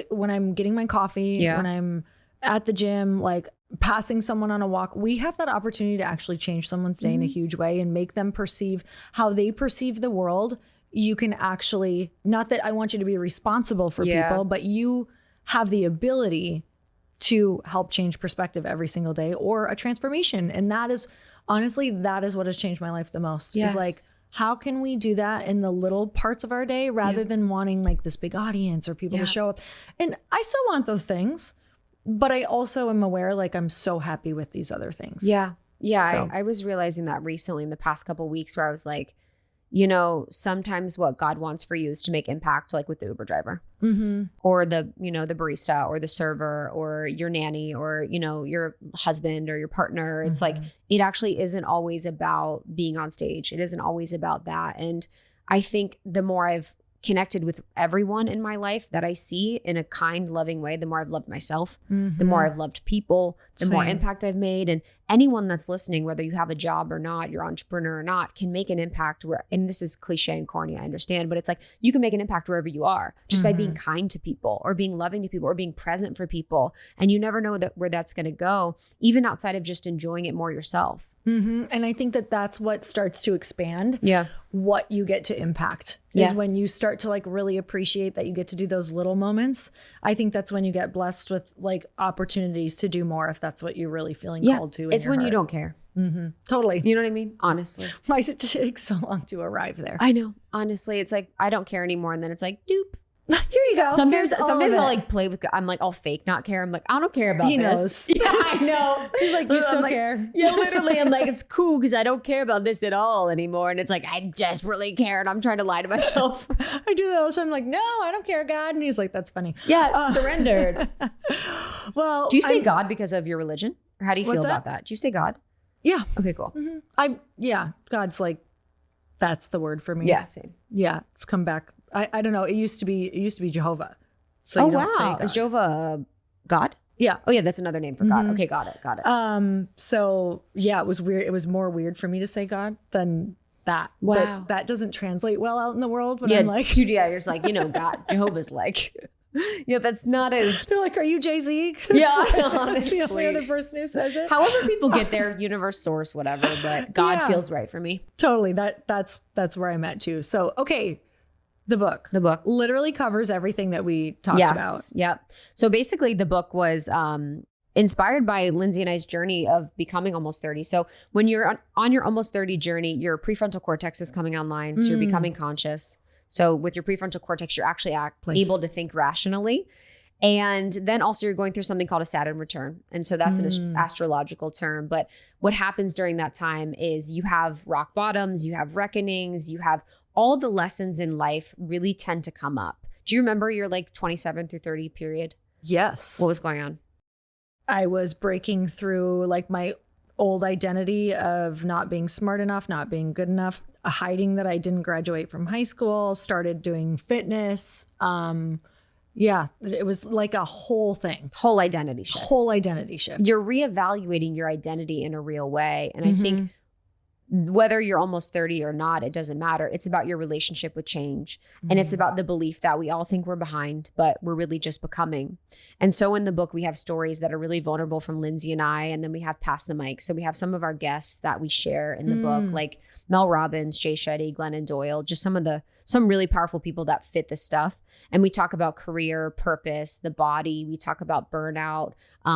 when I'm getting my coffee, when I'm at the gym, like passing someone on a walk, we have that opportunity to actually change someone's day in a huge way and make them perceive how they perceive the world. You can actually, not that I want you to be responsible for people, but you have the ability to help change perspective every single day or a transformation. And that is, honestly, that is what has changed my life the most. Is like, how can we do that in the little parts of our day rather than wanting like this big audience or people to show up? And I still want those things, but I also am aware, like, I'm so happy with these other things. Yeah. Yeah. So. I was realizing that recently in the past couple of weeks where I was like, you know, sometimes what God wants for you is to make impact, like with the Uber driver or the, you know, the barista or the server or your nanny or, you know, your husband or your partner. It's like, it actually isn't always about being on stage. It isn't always about that. And I think the more I've connected with everyone in my life that I see in a kind, loving way, the more I've loved myself, the more I've loved people, the more impact I've made. And anyone that's listening, whether you have a job or not, you're an entrepreneur or not, can make an impact where, and this is cliche and corny, I understand, but it's like, you can make an impact wherever you are just by being kind to people or being loving to people or being present for people. And you never know where that's going to go, even outside of just enjoying it more yourself. And I think that that's what starts to expand what you get to impact Yes. is when you start to like really appreciate that you get to do those little moments. I think that's when you get blessed with like opportunities to do more if that's what you're really feeling called to. It's when you don't care. Totally. You know what I mean? Honestly. Why does it take so long to arrive there? I know. Honestly, it's like, I don't care anymore. And then it's like, doop. Here you go. Sometimes Here's all of I'll it. like play with, I'm like, I'll fake not care. I'm like, I don't care about He this. knows. Yeah, I know. He's like, you I'm still like, care. Yeah, literally. I'm like, it's cool because I don't care about this at all anymore. And it's like, I desperately care. And I'm trying to lie to myself. I do that all the time. I'm like, no, I don't care, God. And he's like, that's funny. Yeah, surrendered. Well, Do you say God because of your religion? Or how do you feel What's about that? Do you say God? Yeah. Okay, cool. God's like, that's the word for me. Yeah, same. Yeah. It's come back. I don't know. It used to be Jehovah. So Oh, you don't say wow. God. Is Jehovah God? Yeah. Oh, yeah, that's another name for God. Okay, got it. So yeah, it was weird. It was more weird for me to say God than that. Wow. But that doesn't translate well out in the world. But Yeah, I'm like, dude, yeah, you're just like, you know, God, Jehovah's like, yeah, that's not as, they're like, are you Jay-Z? yeah, That's the honestly. only other person who says it. However people get their universe, source, whatever, but God Yeah. feels right for me. Totally. That's where I'm at too. So, okay. The book literally covers everything that we talked about. Yep. So basically the book was inspired by Lindsay and I's journey of becoming almost 30. So when you're on your almost 30 journey, your prefrontal cortex is coming online. So you're becoming conscious. So with your prefrontal cortex, you're actually able to think rationally. And then also you're going through something called a Saturn return. And so that's an astrological term. But what happens during that time is you have rock bottoms, you have reckonings, you have all the lessons in life really tend to come up. Do you remember your like 27 through 30 period? Yes. What was going on? I was breaking through like my old identity of not being smart enough, not being good enough, hiding that I didn't graduate from high school, started doing fitness, Yeah. It was like a whole thing. Whole identity shift. Whole identity shift. You're reevaluating your identity in a real way. And I think whether you're almost 30 or not, it doesn't matter. It's about your relationship with change. And it's about the belief that we all think we're behind, but we're really just becoming. And so in the book, we have stories that are really vulnerable from Lindsay and I, and then we have Pass the Mic. So we have some of our guests that we share in the book, like Mel Robbins, Jay Shetty, Glennon Doyle, just some really powerful people that fit this stuff. And we talk about career, purpose, the body. We talk about burnout.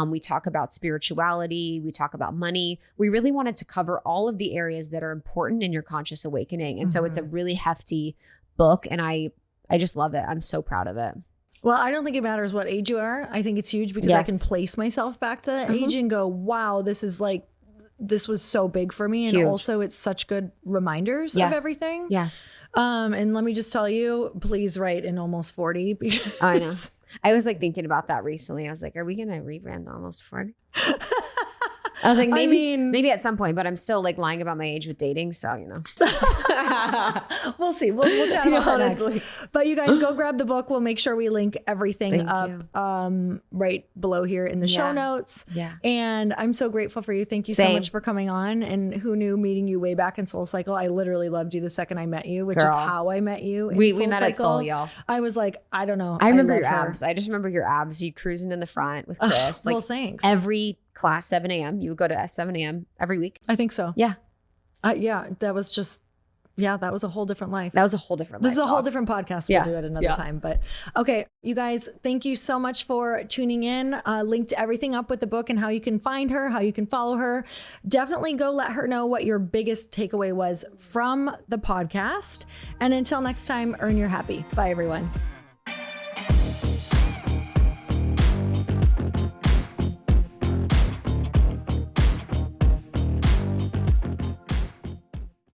We talk about spirituality. We talk about money. We really wanted to cover all of the areas that are important in your conscious awakening. And so it's a really hefty book. And I just love it. I'm so proud of it. Well, I don't think it matters what age you are. I think it's huge because I can place myself back to that age and go, wow, this was so big for me. And Huge. Also it's such good reminders of everything. Yes. And let me just tell you, please write in Almost 40 because I know. I was like thinking about that recently. I was like, are we going to rebrand Almost 40? I was like, maybe at some point, but I'm still like lying about my age with dating. So, you know, we'll see. We'll chat about that next. But you guys go grab the book. We'll make sure we link everything right below here in the show notes. Yeah. And I'm so grateful for you. Thank you so much for coming on. And who knew, meeting you way back in Soul Cycle, I literally loved you the second I met you, which is how I met you. We met at Soul, y'all. I was like, I don't know. I remember your abs. I just remember your abs. You cruising in the front with Chris. Well, thanks. Every class, 7 a.m. You would go to 7 a.m. every week. I think so. Yeah. That was just, that was a whole different life. That was a whole different life. This is a whole different podcast. We'll do it another time. But okay, you guys, thank you so much for tuning in. Linked everything up with the book and how you can find her, how you can follow her. Definitely go let her know what your biggest takeaway was from the podcast. And until next time, earn your happy. Bye, everyone.